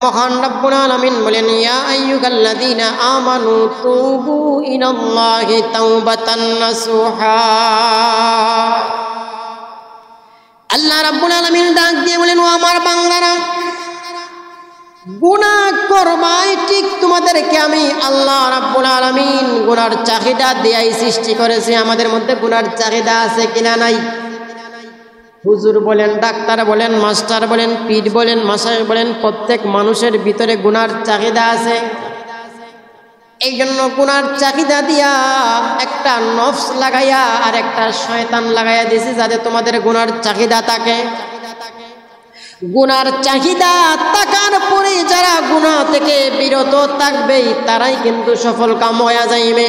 মহান রব্বুল আলামিন বলেন, ইয়া আইয়ুহাল্লাযীনা আমানু তুবু ইলাল্লাহি তাওবাতান নাসুহা। আল্লাহ রাব্বুল আলামিন ডাক দিয়ে বলেন, ও আমার বান্দারা, গুনাহ করবাই ঠিক তোমাদেরকে আমি আল্লাহ রাব্বুল আলামিন গুনার চাহিদা দিয়েই সৃষ্টি করেছি। আমাদের মধ্যে গুনার চাহিদা আছে কিনা নাই? হুজুর বলেন, ডাক্তার বলেন, মাস্টার বলেন, পীর বলেন, মাশায়েখ বলেন, প্রত্যেক মানুষের ভিতরে গুনার চাহিদা আছে। এই জন্য গুনার চাহিদা দিয়া একটা নফস লাগাইয়া আর একটা শয়তান লাগাইয়া দিয়েছি, যাতে তোমাদের গুনার চাহিদা থাকে। গুনার চাহিদা থাকার পরে যারা গুনাহ থেকে বিরত থাকবে তারাই কিন্তু সফল কাম হয়ে যাইবে।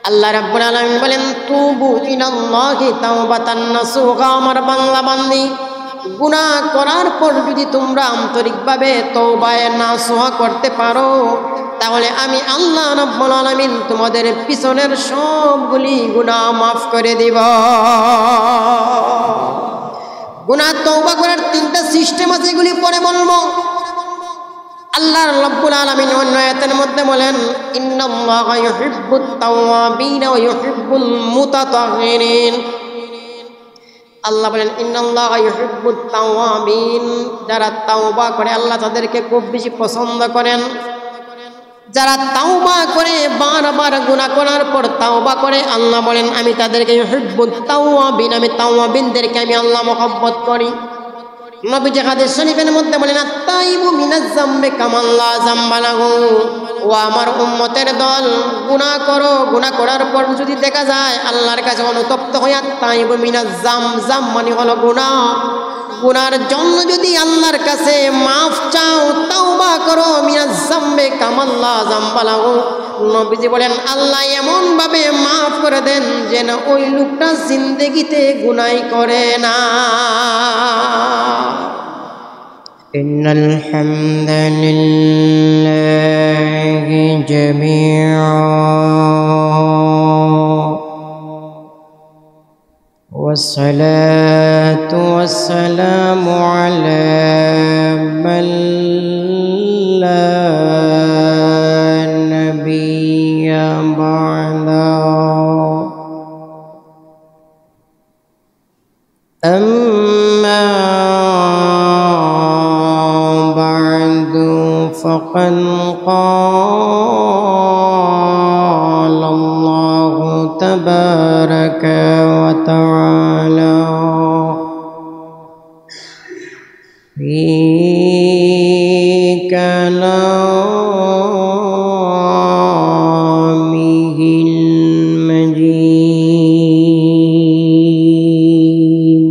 আল্লাহ রাব্বুল আলামিন বলেন, তুবু ইলাল্লাহি তাওবাতান নাসুহা। আমার বান্দা বান্দি, গুনাহ করার পর যদি তোমরা আন্তরিকভাবে তওবায়ে নাসুহা করতে পারো, তাহলে আমি আল্লাহ রাব্বুল আলামিন তোমাদের পিছনের সবগুলি গুনাহ মাফ করে দিব। গুনাহ তওবা করার তিনটা সিস্টেম আছে, এগুলি পরে বলবো। আল্লাহ রাব্বুল আলামিন অন্য আয়াতের মধ্যে বলেন, ইন্নাল্লাহা ইউহিব্বুত তাওয়াবিন ওয়া ইউহিব্বুল মুতাতাহহিরিন। আল্লাহ বলেন, ইন্নাল্লাহা ইউহিব্বুত তাওয়াবিন, যারা তাওবা করে আল্লাহ তাদেরকে খুব বেশি পছন্দ করেন। যারা তাওবা করে, বারবার গুনাহ করার পর তাওবা করে, আল্লাহ বলেন আমি তাদেরকে ইউহিব্বুত তাওয়াবিন, আমি তাওয়াবিনদেরকে আমি আল্লাহ মহব্বত করি। নবীজি হাদিস শরীফের মধ্যে বলেন, আত-তাইবু মিনাজ যামবি কামান লা যামবা লাহু। ও আমার উম্মতের দল, গুনাহ করো, গুনাহ করার পর যদি দেখা যায় আল্লাহর কাছে অনুতপ্ত হয়ে, আত-তাইবু মিনাজ যাম মানে হলো গুনাহ, গুনার জন্য যদি আল্লাহর কাছে মাফ চাও, তাওবা করো, মিনাজ যামবি কামান লা যামবা লাহু। নবীজি বলেন আল্লাহ এমন ভাবে মাফ করে দেন যেন ওই লোকটা জিন্দেগিতে গুনাহ করে না। ইন্নাল হামদালিল্লাহি জামিআ والصلاة والسلام على من لا نبي بعده أما بعد فقد قال الله تبارك وتعالى في كلامه المجيد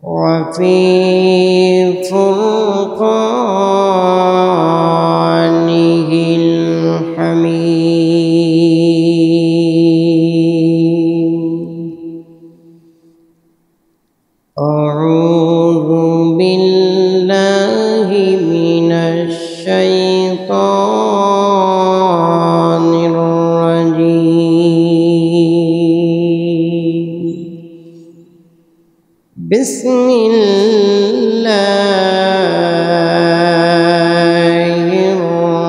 وفي فرقانه الحميد. أعوذ بالله من الشيطان الرجيم. بسم الله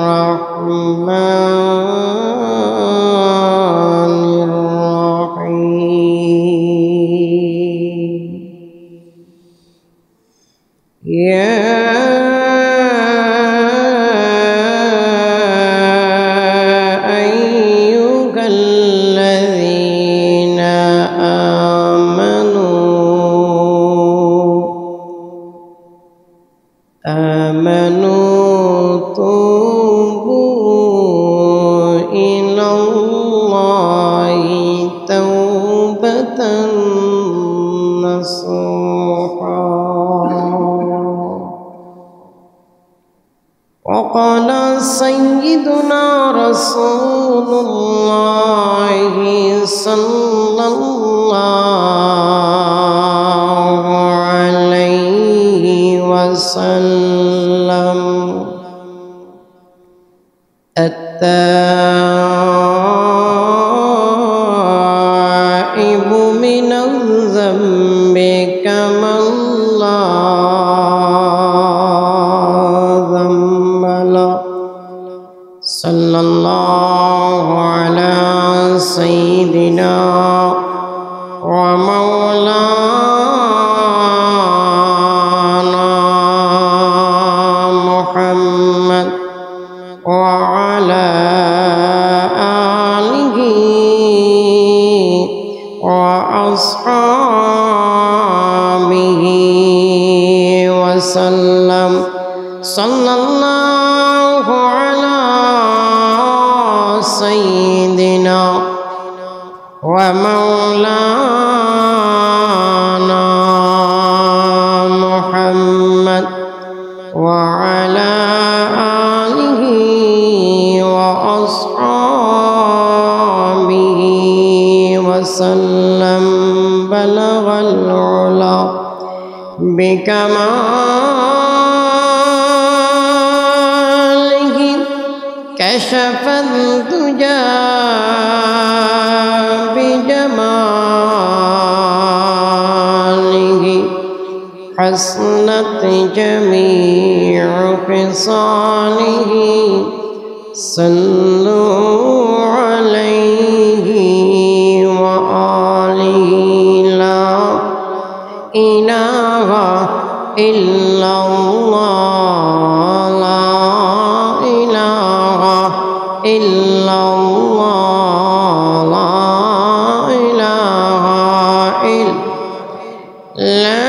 الرحمن الرحيم. يا أيها الذين آمنوا توبوا إلى الله توبة نصوحا. وقال سيدنا رسول الله صلى الله عليه وسلم، التائب من الذنب كمن لا وسلم صلى الله على سيدنا ومولانا محمد وعلى آله وأصحابه وسلم بلغ العلا بكماله كشف الدجى بجماله حسنت جميع خصاله صلوا عليه وآله لا إله إلا الله لا إله إلا الله لا إله إلا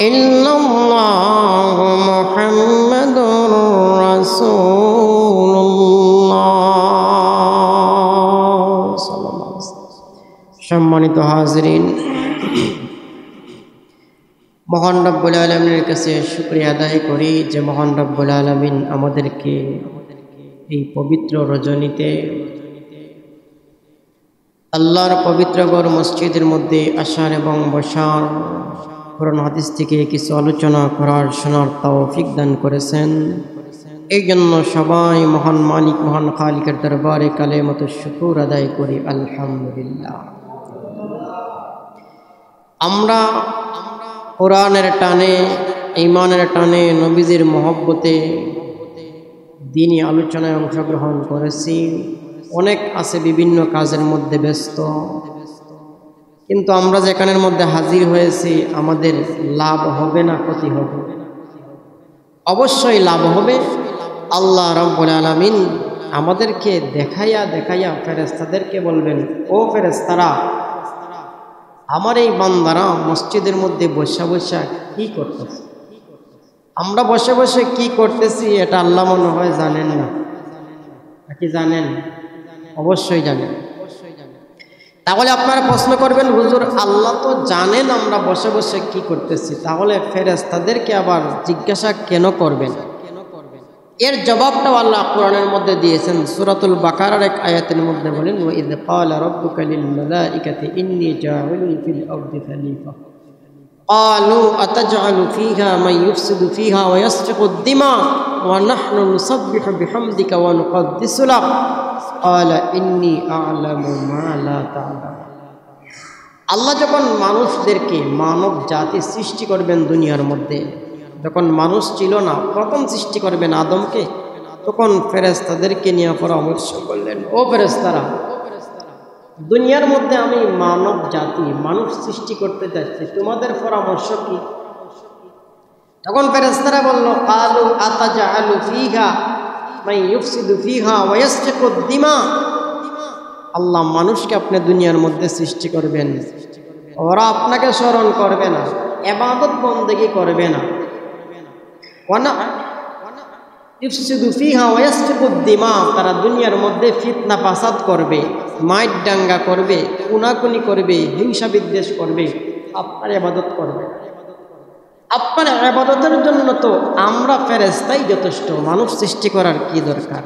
إلا الله محمد رسول الله صلى الله عليه وسلم সম্মানিত হাজরিন মহান রব্বুল আলামিনের কাছে শুকরিয়া আদায় করি যে মহান রব্বুল আলামিন আমাদেরকে এই পবিত্র রজনীতে আল্লাহর পবিত্র ঘর মসজিদের মধ্যে আসার এবং বসার কোরআন হাদিস থেকে কিছু আলোচনা করার শোনার তৌফিক দান করেছেন। এই জন্য সবাই মহান মালিক মহান খালিকের দরবারে কালেমাতুশ শুকর আদায় করি আলহামদুলিল্লাহ। আমরা কোরআনের টানে ঈমানের টানে নবীজির মহব্বতে দ্বীনি আলোচনায় অংশগ্রহণ করেছি। অনেক আছে বিভিন্ন কাজের মধ্যে ব্যস্ত, কিন্তু আমরা যেখানের মধ্যে হাজির হয়েছি আমাদের লাভ হবে না ক্ষতি হবে? অবশ্যই লাভ হবে। আল্লাহ রাব্বুল আলামিন আমাদেরকে দেখাইয়া দেখাইয়া ফেরেশতাদেরকে বলবেন, ও ফেরেশতারা, আমার এই বান্দারা মসজিদের মধ্যে বসে বসে কি করতেছে? আমরা বসে বসে কি করতেছি এটা আল্লাহ মনে হয় জানেন না, কি জানেন? অবশ্যই জানেন। তাহলে আপনারা প্রশ্ন করবেন, হুজুর আল্লাহ তো জানেন আমরা বসে বসে কি করতেছি, তাহলে ফেরেশতাদেরকে আবার জিজ্ঞাসা কেন করবেন? এর জবাবটাও আল্লাহ কোরআনের মধ্যে দিয়েছেন। সূরাতুল বাকারার এক আয়াতের মধ্যে বলেন, ওয়া ইয ক্বালা রাব্বুকা লিল মালাইকাতি ইন্নী জাইলুন ফিল আরদি খলিফা ক্বালু আতাজআলু ফীহা মান ইউফসিদু ফীহা ওয়া ইয়াসফিকুদ দিমা ওয়া নাহনু নুসাব্বিহু বিহামদিকা ওয়া নুকদ্দিসু লাক ক্বালা ইন্নী আ'লামু মা লা তা'লামুন। আল্লাহ যখন মানুষদেরকে মানব জাতি সৃষ্টি করবেন দুনিয়ার মধ্যে, যখন মানুষ ছিল না, প্রথম সৃষ্টি করবেন আদমকে, তখন ফেরেশতাদেরকে নিয়ে পরামর্শ করলেন, ও ফেরেশতারা, দুনিয়ার মধ্যে আমি মানব জাতি মানুষ সৃষ্টি করতে যাচ্ছি, তোমাদের পরামর্শ কি? তখন ফেরেশতারা বলল, ক্বালু আতাজআলু ফীহা মান ইউফসিদু ফীহা ওয়া ইয়াসফিকুদ দিমা। আল্লাহ, মানুষকে আপনি দুনিয়ার মধ্যে সৃষ্টি করবেন, ওরা আপনাকে স্মরণ করবে না, ইবাদত বন্দেগী করবে না, তারা দুনিয়ার মধ্যে ফিতনা ফাসাদ করবে, মাইট দাঙ্গা করবে, কুনাকুনি করবে, হিংসা বিদ্বেষ করবে, আপনার ইবাদত করবে। আপনার ইবাদতের জন্য তো আমরা ফেরেশতাই যথেষ্ট, মানুষ সৃষ্টি করার কি দরকার?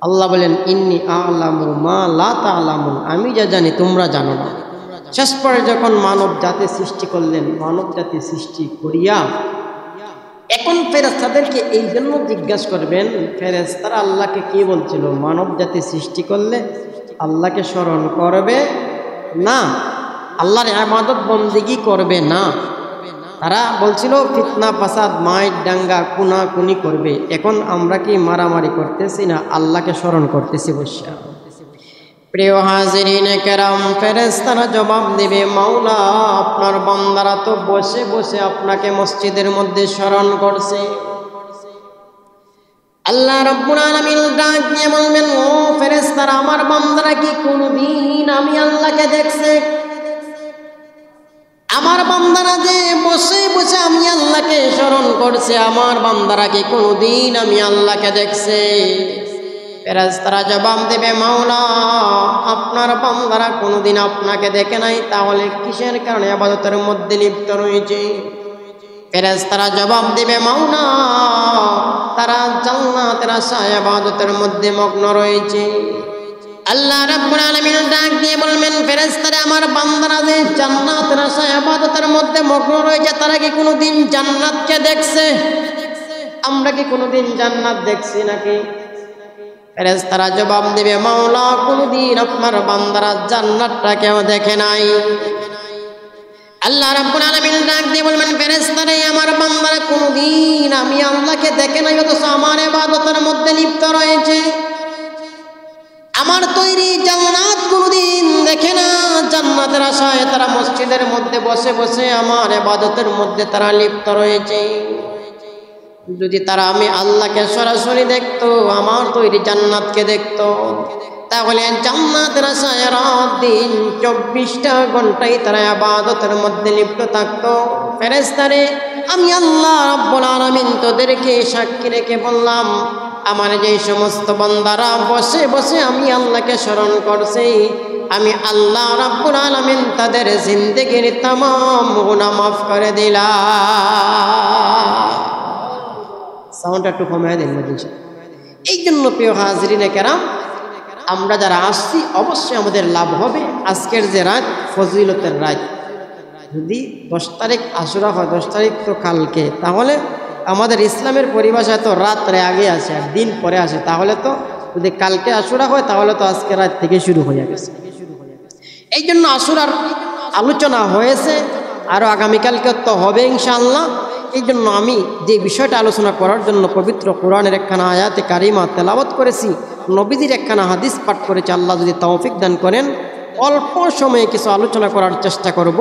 আল্লাহ বলেন, ইন্নী আ'লামু মা লা তা'লামুন, আমি যা জানি তোমরা জানো না। শেষ পরে যখন মানব জাতি সৃষ্টি করলেন, মানব জাতি সৃষ্টি করিয়া এখন ফেরেশতাদেরকে এই জন্য জিজ্ঞাসা করবেন, ফেরেশতারা আল্লাহকে কি বলছিল? মানব জাতি সৃষ্টি করলে আল্লাহকে স্মরণ করবে না, আল্লাহর ইবাদত বন্দেগী করবে না। তারা বলছিল ফিতনা ফাসাদ, মাইট দাঙ্গা, কুনাকুনি করবে। এখন আমরা কি মারামারি করতেছি না আল্লাহকে স্মরণ করতেছি বসে? প্রিয় হাজিরিন কেরাম, ফেরেশতারা জবাব দেবে, মাওলা, আপনার বান্দারা তো বসে বসে আপনাকে মসজিদের মধ্যে স্মরণ করছে, আল্লাহ রাব্বুল আলামিন ডাক দিয়ে বলবেন, ও ফেরেশতারা, আমার বান্দারা কি কোনদিন আমি আল্লাহকে দেখছে? আমার বান্দারা যে বসে বসে আমি আল্লাহকে স্মরণ করছে, আমার বান্দারা কি কোনদিন আমি আল্লাহকে দেখছে? ফেরেশতারা জবাব দেবে, মাওলা, আপনার বান্দারা কোনদিন আপনাকে দেখে নাই, তাহলে কিসের কারণে ইবাদতের মধ্যে লিপ্ত রয়েছে? ফেরেশতারা জবাব দেবে, মাওলা, তারা জান্নাতের আশায় ইবাদতের মধ্যে মগ্ন রয়েছে। আল্লাহ রাব্বুল আলামিন ডাক দিয়ে বলবেন, ফেরেশতারা, আমার বান্দারা যে জান্নাতের আশায় ইবাদতের মধ্যে মগ্ন রয়েছে, তারা কি কোনোদিন জান্নাতকে দেখছে? আমরা কি কোনোদিন জান্নাত দেখছি নাকি? ফেরেশতারা জবাব দেবে, মাওলা, কোনোদিন আপনার বান্দারা জান্নাতটা কেউ দেখে নাই। আল্লাহ রাব্বুল আলামিন ডাক দিয়ে বলবেন, ফেরেশতারা, আমার বান্দারা কোনোদিন আমি আল্লাহকে দেখে নাই, অথচ আমার ইবাদতের মধ্যে লিপ্ত রয়েছে। আমার তৈরি জান্নাত কোনোদিন দেখে না, জান্নাতের আশায় তারা মসজিদের মধ্যে বসে বসে আমার ইবাদতের মধ্যে তারা লিপ্ত রয়েছে। যদি তারা আমি আল্লাহকে সরাসরি দেখতো, আমার তৈরি জান্নাতকে দেখতো, তাহলে জান্নাতের আশায় রাত দিন 24টা ঘন্টাই তারা ইবাদতের মধ্যে লিপ্ত থাকতো। ফেরেশতারে, আমি আল্লাহ রাব্বুল আলামিন তোদেরকে সাক্ষী রেখে বললাম, আমার যে সমস্ত বান্দারা বসে বসে আমি আল্লাহকে স্মরণ করছে, আমি আল্লাহ রাব্বুল আলামিন তাদের জিন্দেগির तमाम গুনাহ মাফ করে দিলাম। সাউন্ডটা একটু কমিয়ে দিন বুঝছেন? এই জন্য প্রিয় হাজরিনে কেরাম, আমরা যারা আসছি অবশ্যই আমাদের লাভ হবে। আজকের যে রাত, ফজিলতের রাত, যদি 10 তারিখ আশুরা হয়, 10 তারিখ তো কালকে, তাহলে আমাদের ইসলামের পরিভাষায় তো রাত্রে আগে আসে আর দিন পরে আসে। তাহলে তো যদি কালকে আশুরা হয়, তাহলে তো আজকে রাত থেকে শুরু হয়ে গেছে। এই জন্য আশুরার আলোচনা হয়েছে, আরও আগামীকালকে তো হবে ইনশাআল্লাহ। এই জন্য আমি যে বিষয়টা আলোচনা করার জন্য পবিত্র কোরআনের একখানা আয়াতে কারিমা তেলাওয়াত করেছি, নবীজির একখানা হাদিস পাঠ করেছি, আল্লাহ যদি তৌফিক দান করেন, অল্প সময়ে কিছু আলোচনা করার চেষ্টা করব।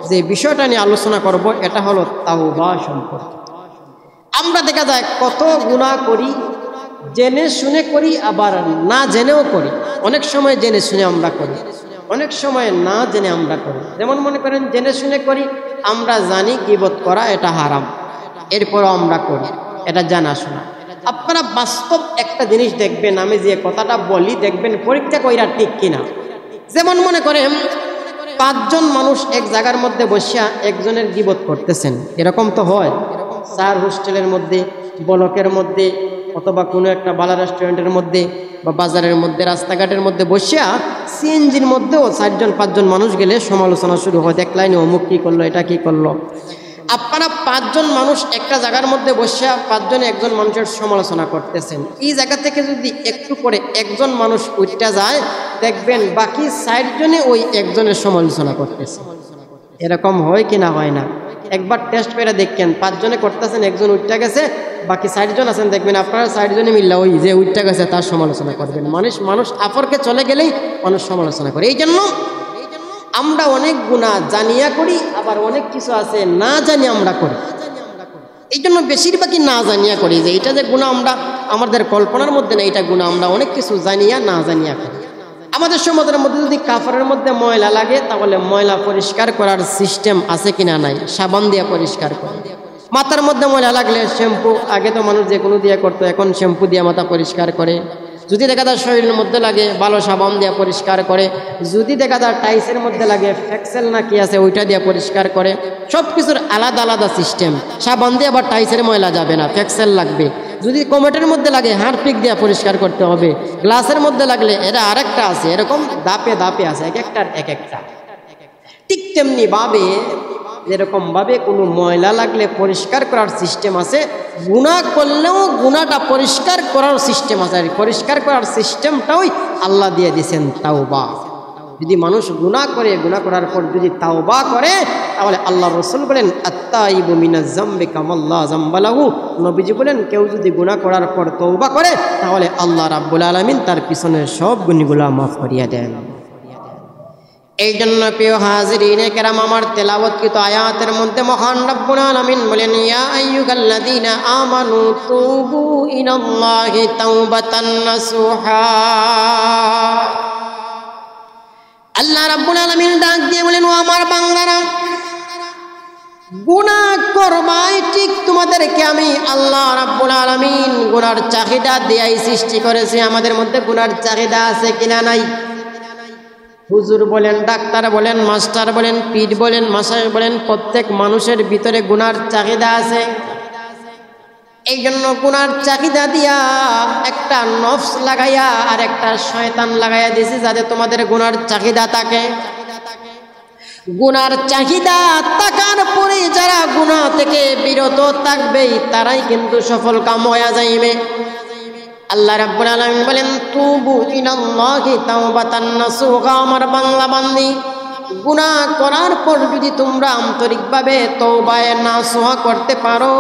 যে বিষয়টা নিয়ে আলোচনা করব, এটা হলো তাওবা সম্পর্কে। আমরা দেখা যায় কত গুনাহ করি, জেনে শুনে করি, আবার না জেনেও করি। অনেক সময় জেনে শুনে আমরা করি, অনেক সময় না জেনে আমরা করি। যেমন মনে করেন, জেনে শুনে করি, আমরা জানি গীবত করা এটা হারাম, এরপরও আমরা করি, এটা জানা শোনা। আপনারা বাস্তব একটা জিনিস দেখবেন, আমি যে কথাটা বলি দেখবেন পরীক্ষা কইরা ঠিক কিনা। যেমন মনে করেন, 5 জন মানুষ এক জায়গার মধ্যে বসিয়া একজনের গীবত করতেছেন, এরকম তো হয়। 4 হোস্টেলের মধ্যে, ব্লকের মধ্যে, অথবা কোনো একটা বালা রেস্টুরেন্টের মধ্যে বা বাজারের মধ্যে, রাস্তাঘাটের মধ্যে বসিয়া সিএনজির মধ্যেও 4 জন 5 জন মানুষ গেলে সমালোচনা শুরু হয়, দেখলাইনি অমুক কী করলো, এটা কী করলো। আপনারা 5 জন মানুষ একটা জায়গার মধ্যে বসিয়া 5 জনে একজন মানুষের সমালোচনা করতেছেন। এই জায়গা থেকে যদি একটু করে একজন মানুষ উঠটা যায়, দেখবেন বাকি 4 জনে ওই একজনের সমালোচনা করতেছে। এরকম হয় কি না হয় না? একবার টেস্ট করে দেখেন, 5 জনে করতেছেন, একজন উঠটা গেছে, বাকি 4 জন আছেন, দেখবেন আপনারা 4 জনে মিললে ওই যে উঠটা গেছে তার সমালোচনা করবেন। মানুষ আপরকে চলে গেলেই মানুষ সমালোচনা করে। এই জন্য আমরা অনেক গুনাহ জানিয়া করি, আবার অনেক কিছু আছে না জানিয়ে আমরা করি। এই জন্য বেশিরভাগই না জানিয়া করি, যে এটা যে গুনাহ আমরা আমাদের কল্পনার মধ্যে না, এটা গুনাহ আমরা অনেক কিছু জানিয়া না জানিয়া করি। আমাদের সমাজের মধ্যে যদি কাপড়ের মধ্যে ময়লা লাগে, তাহলে ময়লা পরিষ্কার করার সিস্টেম আছে কিনা নাই, সাবান দিয়ে পরিষ্কার করে। মাথার মধ্যে ময়লা লাগলে শ্যাম্পু, আগে তো মানুষ যে কোনো দিয়ে করতো, এখন শ্যাম্পু দিয়ে মাথা পরিষ্কার করে। যদি দেখা যায় শরীরের মধ্যে লাগে, ভালো সাবান দিয়ে পরিষ্কার করে। যদি দেখা যায় টাইসের মধ্যে লাগে, ফ্যাক্সেল না কি আছে ওইটা দিয়ে পরিষ্কার করে। সব কিছুর আলাদা আলাদা সিস্টেম। সাবান দিয়ে আবার টাইসের ময়লা যাবে না, ফ্যাক্সেল লাগবে। যদি কমেটের মধ্যে লাগে, হারপিক দিয়ে পরিষ্কার করতে হবে। গ্লাসের মধ্যে লাগলে এটা আরেকটা আছে, এরকম ধাপে ধাপে আছে, এক একটার এক একটা। ঠিক তেমনি ভাবে, যেরকম ভাবে কোনো ময়লা লাগলে পরিষ্কার করার সিস্টেম আছে, গুনাহ করলেও গুনাহটা পরিষ্কার করার সিস্টেম আছে। আর পরিষ্কার করার সিস্টেমটাই আল্লাহ দিয়ে দিয়েছেন তাওবা। যদি মানুষ গুনাহ করে, গুনাহ করার পর যদি তাওবা করে, তাহলে আল্লাহ রাসূল বলেন, আত-তাইবু মিনাজ যামবি কামাল্লা যামবা লাহু। নবীজি বলেন, কেউ যদি গুনাহ করার পর তওবা করে, তাহলে আল্লাহ রাব্বুল আলামিন তার পিছনের সব গুনাহগুলো মাফ করিয়া দেন। এই জন্য প্রিয় হাজিরিনে কেরাম, আমার তেলাওয়াতকৃত আয়াতের মধ্যে মহান রব্বুল আলামিন বলেন, ইয়া আইয়ুহাল্লাযীনা আমানু তুবু ইলাল্লাহি তাওবাতান নাসুহা। আল্লাহ রাব্বুল আলামিন ডাক দিয়ে বলেন, ও আমার বান্দারা, গুনাহ করবাই ঠিক তোমাদেরকে আমি আল্লাহ রাব্বুল আলামিন গুনার চাহিদা দিয়াই সৃষ্টি করেছি। আমাদের মধ্যে গুনার চাহিদা আছে কিনা নাই? হুজুর বলেন, ডাক্তার বলেন, মাস্টার বলেন, পীর বলেন, মাসায়েখ বলেন, প্রত্যেক মানুষের ভিতরে গুনার চাহিদা আছে। এই জন্য গুনার চাহিদা দিয়া একটা নফস লাগাইয়া আর একটা শয়তান লাগাইয়া দিয়েছি, যাতে তোমাদের গুনার চাহিদা থাকে। গুনার চাহিদা থাকার পরে যারা গুনাহ থেকে বিরত থাকবেই তারাই কিন্তু সফল কাম হয়ে যাইবে। আল্লাহ রাব্বুল আলামিন বলেন, তুবু ইলাল্লাহি তাওবাতান নাসুহা। আমার বান্দা বান্দি, গুনাহ করার পর যদি তোমরা আন্তরিকভাবে তওবায়ে নাসুহা করতে পারো,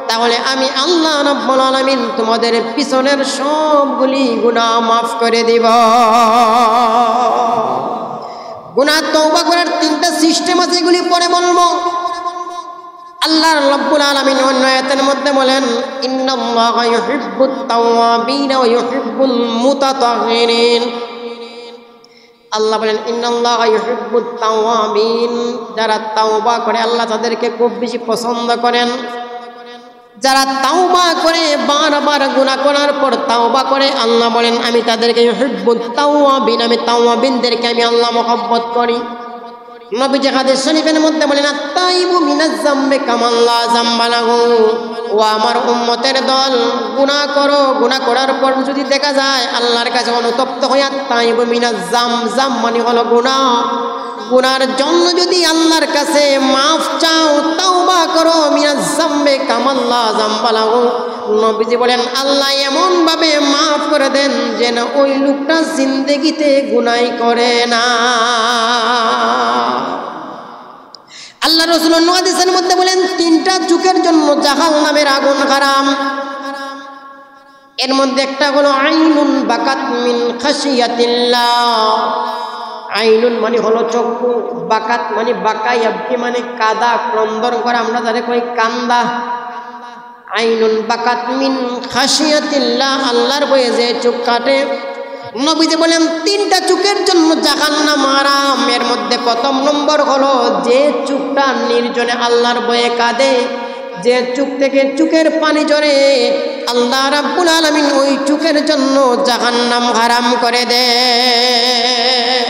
তাহলে আমি আল্লাহ রাব্বুল আলামিন তোমাদের পিছনের সবগুলি গুনাহ মাফ করে দিব। গুনাহ তওবা করার তিনটা সিস্টেম আছে, এগুলি পরে বলবো। আল্লাহ রাব্বুল আলামিন অন্য আয়াতের মধ্যে বলেন, ইন্নাল্লাহা ইউহিব্বুত তাওয়াবিন ওয়া ইউহিব্বুল মুতাতাহহিরিন। আল্লাহ বলেন, ইন্নাল্লাহা ইউহিব্বুত তাওয়াবিন, যারা তাওবা করে আল্লাহ তাদেরকে খুব বেশি পছন্দ করেন। যারা তাওবা করে, বারবার গুনাহ করার পর তাওবা করে, আল্লাহ বলেন আমি তাদেরকে ইউহিব্বুত তাওয়াবিন, আমি তাওয়াবিনদেরকে আমি আল্লাহ মহব্বত করি। নবীজি হাদিস শরীফের মধ্যে বলেন, আত-তাইবু মিনাজ যামবি কামান লা যামবা লাহু। ও আমার উম্মতের দল, গুনাহ করো, গুনাহ করার পর যদি দেখা যায় আল্লাহর কাছে অনুতপ্ত হয়ে, আত-তাইবু মিনাজ যাম মানে হলো গুনাহ, গুনার জন্য যদি আল্লাহর কাছে মাফ চাও, তাওবা করো, মিনাজ যামবি কামান লা যামবা লাহু। নবীজি বলেন আল্লাহ এমন ভাবে মাফ করে দেন যেন ওই লোকটা জিন্দেগিতে গুনাহ করে না। আল্লাহ রাসূল হাদিসের মধ্যে বলেন, তিনটা যুগের জন্য জাহান্নামের আগুন হারাম। এর মধ্যে একটা হলো আইনুন বাকাত মিন খাশিয়াতিল্লাহ। আইনুন মানে হলো চক্ষু, বাকাত মানে বাকাই, আবকি মানে কাদা, ক্রন্দন করা, আমরা যারে কই কান্দা। আইনুন বাকাত মিন খাশিয়াতিল্লাহ, আল্লাহর ভয়ে যে চোখ কাটে। নবীজি বলেন তিনটা চোখের জন্য জাহান্নাম হারাম। এর মধ্যে প্রথম নম্বর হলো যে চোখটা নির্জনে আল্লাহর ভয়ে কাঁদে, যে চোখ থেকে চোখের পানি ঝরে, আল্লাহ রাব্বুল আলামিন ওই চোখের জন্য জাহান্নাম হারাম করে দেয়।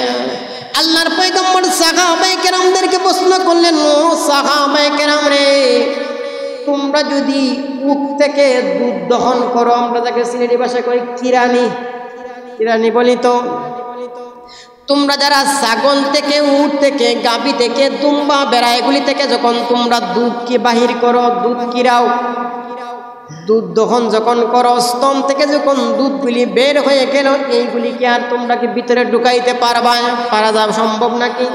আল্লাহর পয়গম্বর সাহাবায়ে কেরামদেরকে প্রশ্ন করলেন, ও সাহাবায়ে কেরাম রে, তোমরা যদি উট থেকে দুধ দহন করো, আমরা যাকে সিলেটি ভাষায় কই কিরানি বলি, তো তোমরা যারা ছাগল থেকে, উট থেকে, গাভী থেকে, দুম্বা, বেড়া এগুলি থেকে যখন তোমরা দুধ কি বাহির করো, দুধ কিরাও, দুধ দহন যখন করো, স্তন থেকে যখন দুধগুলি বের হয়ে গেল, এইগুলি কি আর তোমরা কি ভিতরে ঢুকাইতে পারা যাবে? সম্ভব নাকি?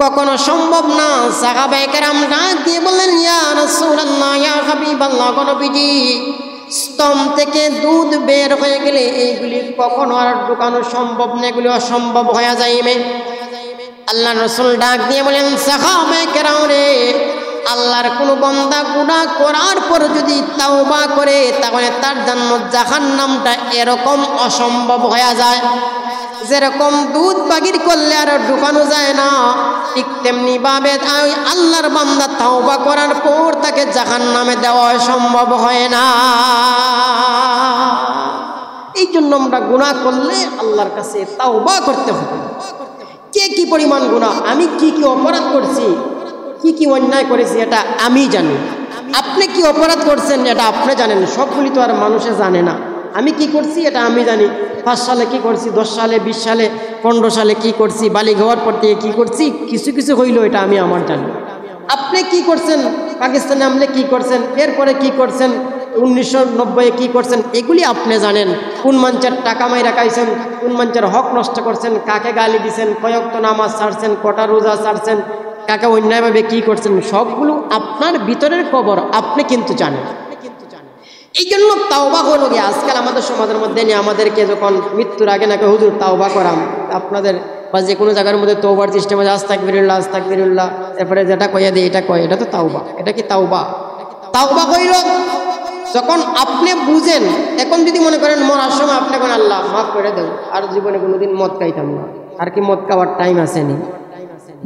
কখনো সম্ভব না। সাহাবায়ে কেরাম ডাক দিয়ে বললেন, ইয়া রাসূলুল্লাহ, ইয়া হাবিবাল্লাহ, নবীজি, স্তন থেকে দুধ বের হয়ে গেলে এইগুলি কখনো আর ঢুকানো সম্ভব না, এগুলি অসম্ভব হয়ে যাইবে। আল্লাহ রাসূল ডাক দিয়ে বলেন, সাহাবায়ে কেরাম রে, আল্লাহর কোনো বান্দা গুনাহ করার পর যদি তাওবা করে, তাহলে তার জন্য জাহান্নামটা এরকম অসম্ভব হয়ে যায়। যেরকম দুধ বাগির করলে আর ঢুকানো যায় না, ঠিক তেমনি ভাবে আল্লাহর বান্দা তাওবা করার পর তাকে জাহান্নামে দেওয়া সম্ভব হয় না। এই জন্য আমরা গুনাহ করলে আল্লাহর কাছে তাওবা করতে হবে। কে কি পরিমাণ গুনাহ, আমি কি কি অপরাধ করছি, কি কি অন্যায় করেছি, এটা আমি জানি। আপনি কি অপরাধ করছেন এটা আপনি জানেন, সবগুলি তো আর মানুষে জানে না। আমি কি করছি এটা আমি জানি। 5 সালে কি করছি, 10 সালে, 20 সালে, 15 সালে কি করছি, বালিগ হওয়ার পর থেকে কি করছি, কিছু কিছু হইল, এটা আমি আমার জানি। আপনি কি করছেন, পাকিস্তানে আমলে কি করছেন, এরপরে কি করছেন, 1990 কি করছেন, এগুলি আপনি জানেন। কোন মানুষের টাকা মাইরা খাইছেন, কোন মানুষের হক নষ্ট করছেন, কাকে গালি দিছেন, কয়েকটা নামাজ ছাড়ছেন, কটা রোজা ছাড়ছেন, কাকে অন্যায়ভাবে কি করছেন, সবগুলো আপনার ভিতরের খবর আপনি কিন্তু জানেন। এই জন্য তাওবা হলো গিয়ে আজকাল আমাদের সমাজের মধ্যে নিয়ে আমাদেরকে যখন মৃত্যুর আগে নাকি হুজুর তাওবা করাম, আপনাদের বা যে কোনো জায়গার মধ্যে তওবার সিস্টেম আছে, আস্তাগফিরুল্লাহ আস্তাগফিরুল্লাহ, এরপরে যেটা কইয়া দেয় এটা কয়, এটা তো তাওবা। এটা কি তাওবা? তাওবা কইল যখন আপনি বুঝেন। এখন যদি মনে করেন মরার সময় আপনি কোন আল্লাহ মাফ করে দেন, আর জীবনে কোনোদিন মদ খাইতাম না, আর কি মদ খাওয়ার টাইম আসেনি,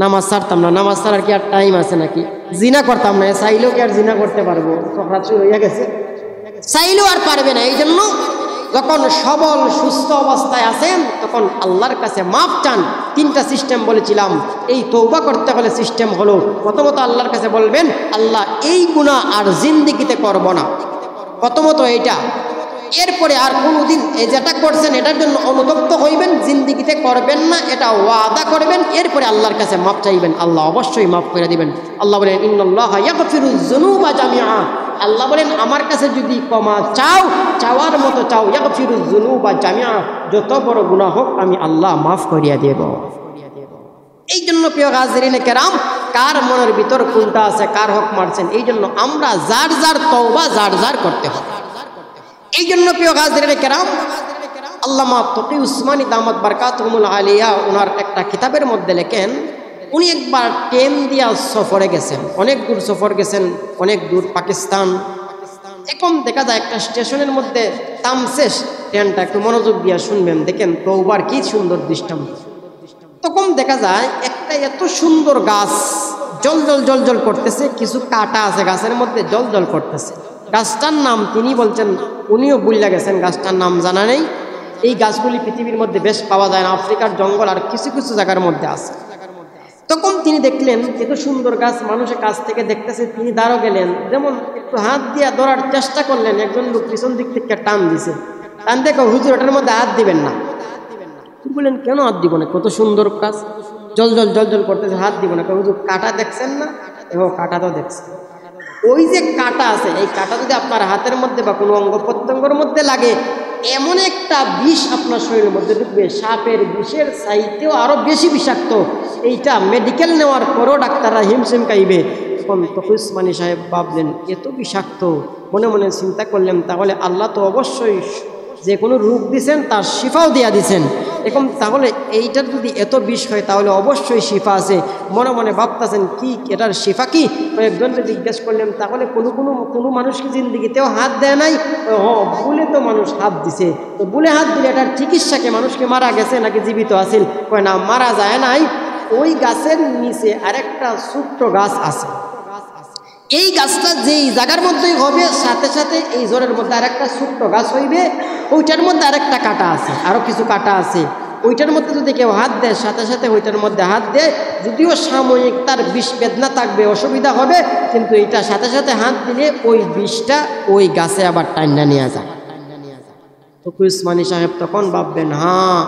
নামাজ ছাড়তাম না, নামাজ ছাড়ার কি আর টাইম আছে নাকি, জিনা করতাম না, চাইলেও কি আর জিনা করতে পারবো? সকাল শুরু হয়ে গেছে, চাইলেও আর পারবে না। এই জন্য যখন সবল সুস্থ অবস্থায় আছেন তখন আল্লাহর কাছে মাফ চান। তিনটা সিস্টেম বলেছিলাম। এই তওবা করতে হলে সিস্টেম হলো, প্রথমত আল্লাহর কাছে বলবেন আল্লাহ এই গুনাহ আর জিন্দেগিতে করব না, প্রথমত এইটা। এরপরে আর কোনোদিন এই যেটা করছেন এটার জন্য অনুতপ্ত হইবেন, জিন্দেগিতে করবেন না, এটা ওয়াদা করবেন। এরপরে আল্লাহর কাছে মাফ চাইবেন, আল্লাহ অবশ্যই মাফ করে দিবেন। আল্লাহ বলেন ইন্নাল্লাহা ইয়াগফিরুয যুনুবা জামিআ, আল্লাহ বলেন আমার কাছে যদি ক্ষমা চাও, চাওয়ার মতো চাও, ইয়াগফিরুয যুনুবা জামিআ, যত বড় গুনাহ হোক আমি আল্লাহ মাফ করিয়া দেব। এই জন্য প্রিয় হাজিরিনে কেরাম, কার মনের ভিতর কোনটা আছে, কার হক মারছেন, এই জন্য আমরা যার যার তওবা যার যার করতে হবে। এই জন্য প্রিয় হাজিরিনে কেরাম, আল্লামা তকি উসমানী দামাত বারকাতুহুমুল আলিয়া ওনার একটা কিতাবের মধ্যে লেখেন, উনি একবার ট্রেন দিয়া সফরে গেছেন, অনেক দূর সফর গেছেন, অনেক দূর পাকিস্তান। এখন দেখা যায় একটা স্টেশনের মধ্যে থামছে ট্রেনটা, একটু মনোযোগ দিয়া শুনবেন, দেখেন তওবার কি সুন্দর দৃষ্টান্ত। তখন দেখা যায় একটা এত সুন্দর গাছ জল জল জল জল করতেছে, কিছু কাটা আছে গাছের মধ্যে, জল জল করতেছে। গাছটার নাম তিনি বলছেন, উনিও ভুলে গেছেন, গাছটার নাম জানা নেই। এই গাছগুলি পৃথিবীর মধ্যে বেশ পাওয়া যায় না, আফ্রিকার জঙ্গল আর কিছু কিছু জায়গার মধ্যে আছে। তখন তিনি দেখলেন এত সুন্দর গাছ, মানুষের কাছ থেকে দেখতেছে, তিনি দাঁড়ো গেলেন, যেমন একটু হাত দিয়ে ধরার চেষ্টা করলেন, একজন লোক পিছন দিক থেকে টান দিছে, টান দেখো হুজুর ওটার মধ্যে হাত দিবেন না। বললেন কেন হাত দিব না, কত সুন্দর গাছ, জল জল জল জল করতেছে, হাত দিব না। হুজুর কাটা দেখছেন না? এবং কাটা তো দেখছেন। ওই যে কাটা আছে, এই কাটা যদি আপনার হাতের মধ্যে বা কোনো অঙ্গ প্রত্যঙ্গের মধ্যে লাগে, এমন একটা বিষ আপনার শরীরের মধ্যে ঢুকবে, সাপের বিষের চাইতেও আরো বেশি বিষাক্ত। এইটা মেডিকেল নেওয়ার পরও ডাক্তাররা হিমশিম খাইবে। তখন তকি উসমানী সাহেব ভাবলেন এত বিষাক্ত, মনে মনে চিন্তা করলেন তাহলে আল্লাহ তো অবশ্যই যে কোনো রোগ দিছেন তার শিফাও দিয়া দিছেন, এখন তাহলে এইটার যদি এত বিষ হয় তাহলে অবশ্যই শিফা আছে। মনে মনে ভাবতেছেন কি এটার শিফা কি? একজনকে জিজ্ঞেস করলেন তাহলে কোনো মানুষ কি জিন্দিগিতেও হাত দেয় নাই? বলে তো মানুষ হাত দিছে, তো বলে হাত দিলে এটার চিকিৎসাকে মানুষকে মারা গেছে নাকি জীবিত আছিল? কয় না, মারা যায় নাই। ওই গাছের নিচে আরেকটা ছোট্ট গাছ আছে, এই গাছটা যেই জায়গার মধ্যেই হবে সাথে সাথে এই জোরের মধ্যে আরেকটা ছোট্ট গাছ হইবে, ওইটার মধ্যে আরেকটা কাটা আছে, আরো কিছু কাটা আছে। ওইটার মধ্যে যদি কেউ হাত দেয় সাথে সাথে ওইটার মধ্যে হাত দেয়, যদিও সাময়িক তার বিষ বেদনা থাকবে, অসুবিধা হবে, কিন্তু এইটা সাথে সাথে হাত দিলে ওই বিষটা ওই গাছে আবার টাইনা নিয়ে যায়। তকি উসমানী সাহেব তখন ভাববেন হ্যাঁ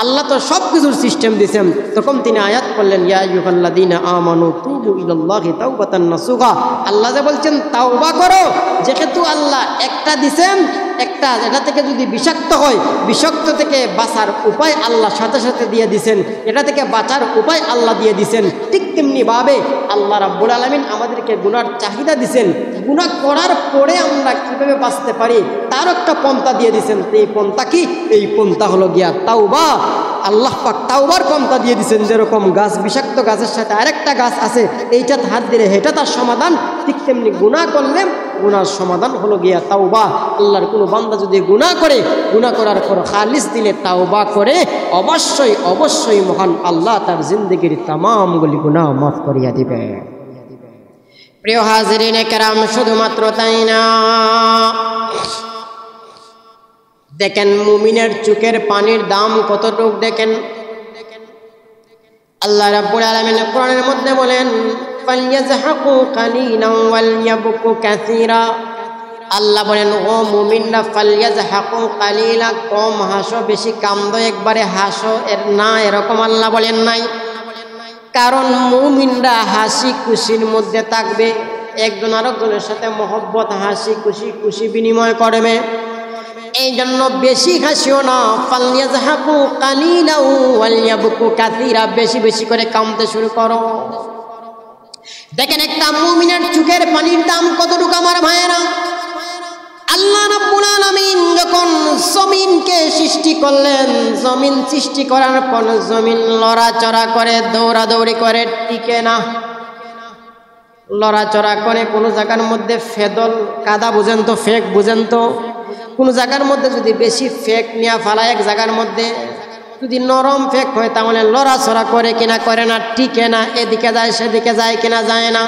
আল্লাহ তো সব কিছুর সিস্টেম দিয়েছেন। তখন তিনি আয়াত করলেন ইয়া আইয়ুহাল্লাযীনা আমানু তুবু ইলাল্লাহি তাওবাতান নাসুহা, আল্লাহ যে বলছেন তাওবা করো, যেহেতু আল্লাহ একটা দিছেন, একটা এটা থেকে যদি বিষাক্ত হয়, বিষাক্ত থেকে বাঁচার উপায় আল্লাহ সাথে সাথে দিয়ে দিছেন, এটা থেকে বাঁচার উপায় আল্লাহ দিয়ে দিছেন। ঠিক তেমনি ভাবে আল্লাহ রাব্বুল আলামিন আমাদেরকে গুনার চাহিদা দিছেন, গুনাহ করার পরে আমরা কিভাবে বাঁচতে পারি তার একটা পন্থা দিয়ে দিছেন। এই পন্থা কি? এই পন্থা হলো গিয়া তাওবা। আল্লাহ পাক তাওবার পন্থা দিয়ে দিছেন, যেরকম গাছ বিষাক্ত গাছের সাথে আরেকটা গাছ আছে, এইটা হাত দিলে এটা তার সমাধান, ঠিক তেমনি গুনাহ করলে গুনার সমাধান হলো গিয়া তাওবা। আল্লাহর কোনো বান্দা যদি গুনাহ করে, গুনাহ করার পর খালিস দিলে তাওবা করে, অবশ্যই অবশ্যই মহান আল্লাহ তার জিন্দেগির তামামগুলি গুনাহ মাফ করিয়া দিবে। প্রিয় হাজিরিনে কেরাম, শুধুমাত্র তাই না, দেখেন মুমিনের চোখের পানির দাম কতটুক দেখেন। আল্লাহ রাব্বুল আলামিন কোরআনের মধ্যে বলেন ফালইয়াজহাকু কালিলান ওয়ালইয়াবকু কাসীরা, আল্লাহ বলেন ও মুমিনরা ফালইয়াজহাকু কালিলা, কম হাসো বেশি কান্দো, একবারে হাসো এর না এরকম আল্লাহ বলেন নাই। কারণ মুমিনরা হাসি খুশির মধ্যে থাকবে, একজন আরেকজনের সাথে মহব্বত হাসি খুশি খুশি বিনিময় করবে। এই জন্য বেশি হাসিও না, ফালইয়াজহাকু কালিলা ওয়ালইয়াবকু কাসীরা, বেশি বেশি করে কাঁদতে শুরু করো। দেখেন একটা মুমিনের চোখের পানির দাম কতটুকু আমার ভাইয়েরা। আল্লাহ রাব্বুল আলামিন যখন জমিনকে সৃষ্টি করলেন, জমিন সৃষ্টি করার পর জমিন লড়াচড়া করে, দৌড়াদৌড়ি করে, টিকে না, লড়াচড়া করে। কোনো জায়গার মধ্যে ফেদল কাদা বুঝেন তো, ফেক বুঝেন তো, কোনো জায়গার মধ্যে যদি বেশি ফেক নিয়ে ফালায়, এক জায়গার মধ্যে যদি নরম ফেক হয় তাহলে লড়াচড়া করে কিনা করে না, টিকে না, এদিকে যায় সেদিকে যায় কিনা যায় না।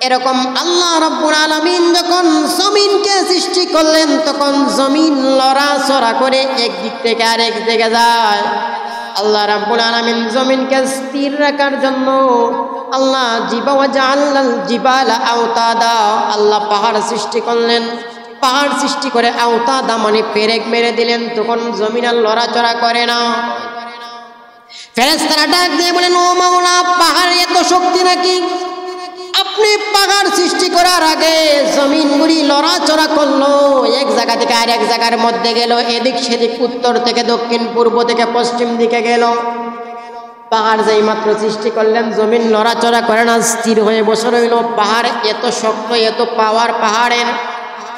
এরকম আল্লাহ রাব্বুল আলামিন যখন জমিনকে সৃষ্টি করলেন তখন জমিন লড়াচড়া করে এক দিক থেকে আরেক দিকে যায়। আল্লাহ রাব্বুল আলামিন জমিনকে স্থির রাখার জন্য আল্লাহ জিবালা আওতাদা, আল্লাহ পাহাড় সৃষ্টি করলেন। পাহাড় সৃষ্টি করে আওতাদা মানে পেরেক মেরে দিলেন, তখন জমিন আর লড়াচড়া করে না। ফেরেশতারা ডাক দিয়ে বলেন, ও মাওলা, পাহাড় এত শক্তি নাকি? আপনি পাহাড় সৃষ্টি করার আগে জমিনগুলি লড়াচড়া করলো, এক জায়গা থেকে আরেক জায়গার মধ্যে গেল, এদিক সেদিক, উত্তর থেকে দক্ষিণ, পূর্ব থেকে পশ্চিম দিকে গেল। পাহাড় যেই মাত্র সৃষ্টি করলেন জমিন লড়াচড়া করে না, স্থির হয়ে বসে রইল। পাহাড় এত শক্ত, এত পাওয়ার পাহাড়ের,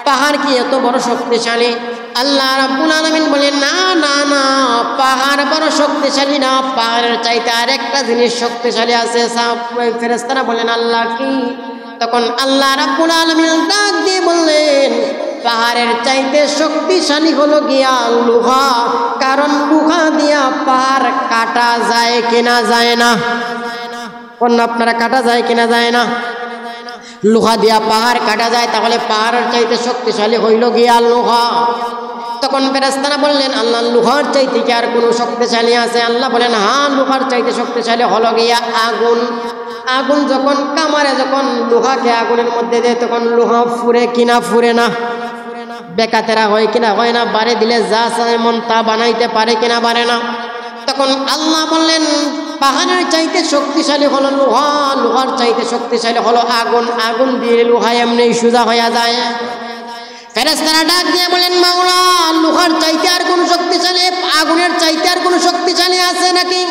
পাহাড় কি এত বড় শক্তিশালী? আল্লাহ রাব্বুল আলামিন বলেন, না না না, পাহাড় বড় শক্তিশালী না, পাহাড়ের চাইতে আরেকটা জিনিস শক্তিশালী আছে। ফেরেশতারা বলেন, আল্লাহ কি? তখন আল্লাহ রাব্বুল আলামিন ডাক দিয়ে বললেন, পাহাড়ের চাইতে শক্তিশালী হলো গিয়া লোহা, কারণ লোহা দিয়া পাহাড় কাটা যায় কিনা যায় না? অন্য আপনারা কাটা যায় কিনা যায় না? লোহা দিয়া পাহাড় কাটা যায়, তাহলে পাহাড়ের চাইতে শক্তিশালী হইল গিয়া লোহা। তখন ফেরেশতারা বললেন, আল্লাহ, লোহার চাইতে কি আর কোনো শক্তিশালী আছে? আল্লাহ বলেন, হ্যাঁ, লোহার চাইতে শক্তিশালী হলো গিয়া আগুন। আগুন যখন কামারে, যখন লোহাকে আগুনের মধ্যে দেয় তখন লোহা ফুরে কিনা ফুরে না? বেকাতেরা হয় কিনা হয় না? বাড়ি দিলে যা চায় মন তা বানাইতে পারে কিনা পারে না? তখন আল্লাহ বললেন, পাহাড়ের চাইতে শক্তিশালী হলো লোহা, লোহার চাইতে শক্তিশালী হলো আগুন, আগুন দিয়ে লোহা এমনি সোজা হয়ে যায়। ফেরেশতারা ডাক দিয়ে বলেন, মাওলা, লোহার চাইতে আর কোন শক্তিশালী, আগুনের চাইতে আর কোন শক্তিশালী আছে নাকি?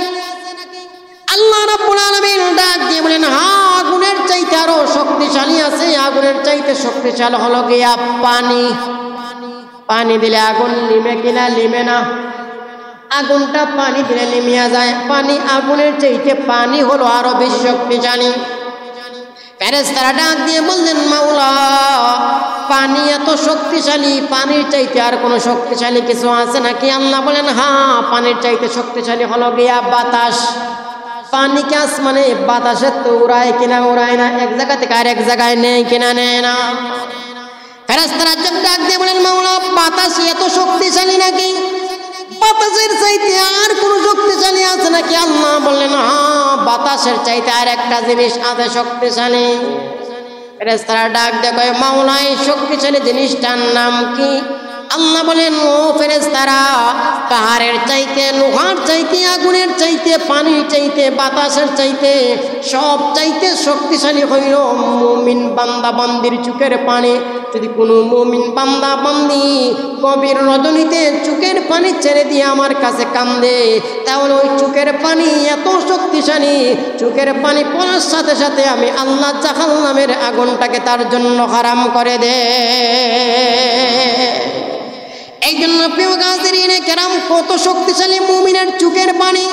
আল্লাহ রাব্বুল আলামিন ডাক দিয়ে বলেন, হ্যাঁ, আগুনের চাইতে আরো শক্তিশালী আছে। আগুনের চাইতে শক্তিশালী হলো গিয়া পানি। পানি দিলে আগুন নিমে কিনা? নিমে না। আগুনটা পানি দিলে নিমিয়া যায়। পানি আগুনের চাইতে পানি হলো আরো বেশি শক্তিশালী। ফেরেশতারা ডাক দিয়ে বললেন, মাওলা, পানি এত শক্তিশালী, পানির চাইতে আর কোনো শক্তিশালী কিছু আছে নাকি? আল্লাহ বলেন, হ্যাঁ, পানির চাইতে শক্তিশালী হলো গিয়া বাতাস। পানিকে আসমানে বাতাসে তো উড়ায় কিনা উড়ায় না? এক জায়গা থেকে আরেক জায়গায় নেয় কিনা নেয় না? ফেরেশতারা ডাক দিয়ে বলেন, মাওলা, বাতাস এত শক্তিশালী নাকি? বাতাসের চাইতে আর কোন শক্তিশালী আছে নাকি? আল্লাহ বললেন, হ্যাঁ, বাতাসের চাইতে আর একটা জিনিস আছে শক্তিশালী। ফেরেশতারা ডাক দিয়ে কয়, মাওলা, এই শক্তিশালী জিনিসটার নাম কি? আল্লাহ বলেন, ও ফেরেশতারা, পাহাড়ের চাইতে, লোহার চাইতে, আগুনের চাইতে, পানির চাইতে, বাতাসের চাইতে সব চাইতে শক্তিশালী হইল মুমিন বান্দা বান্দির চোখের পানি। যদি কোনো মুমিন বান্দা বান্দি গভীর রজনীতে চোখের পানি ছেড়ে দিয়ে আমার কাছে কান্দে, তাহলে ওই চোখের পানি এত শক্তিশালী, চোখের পানি পড়ার সাথে সাথে আমি আল্লাহ জাহান্নামের আগুনটাকে তার জন্য হারাম করে দে। এই জন্য প্রিয় গাজরিনে কেরাম, কত শক্তিশালী মুমিনের চোখের পানি।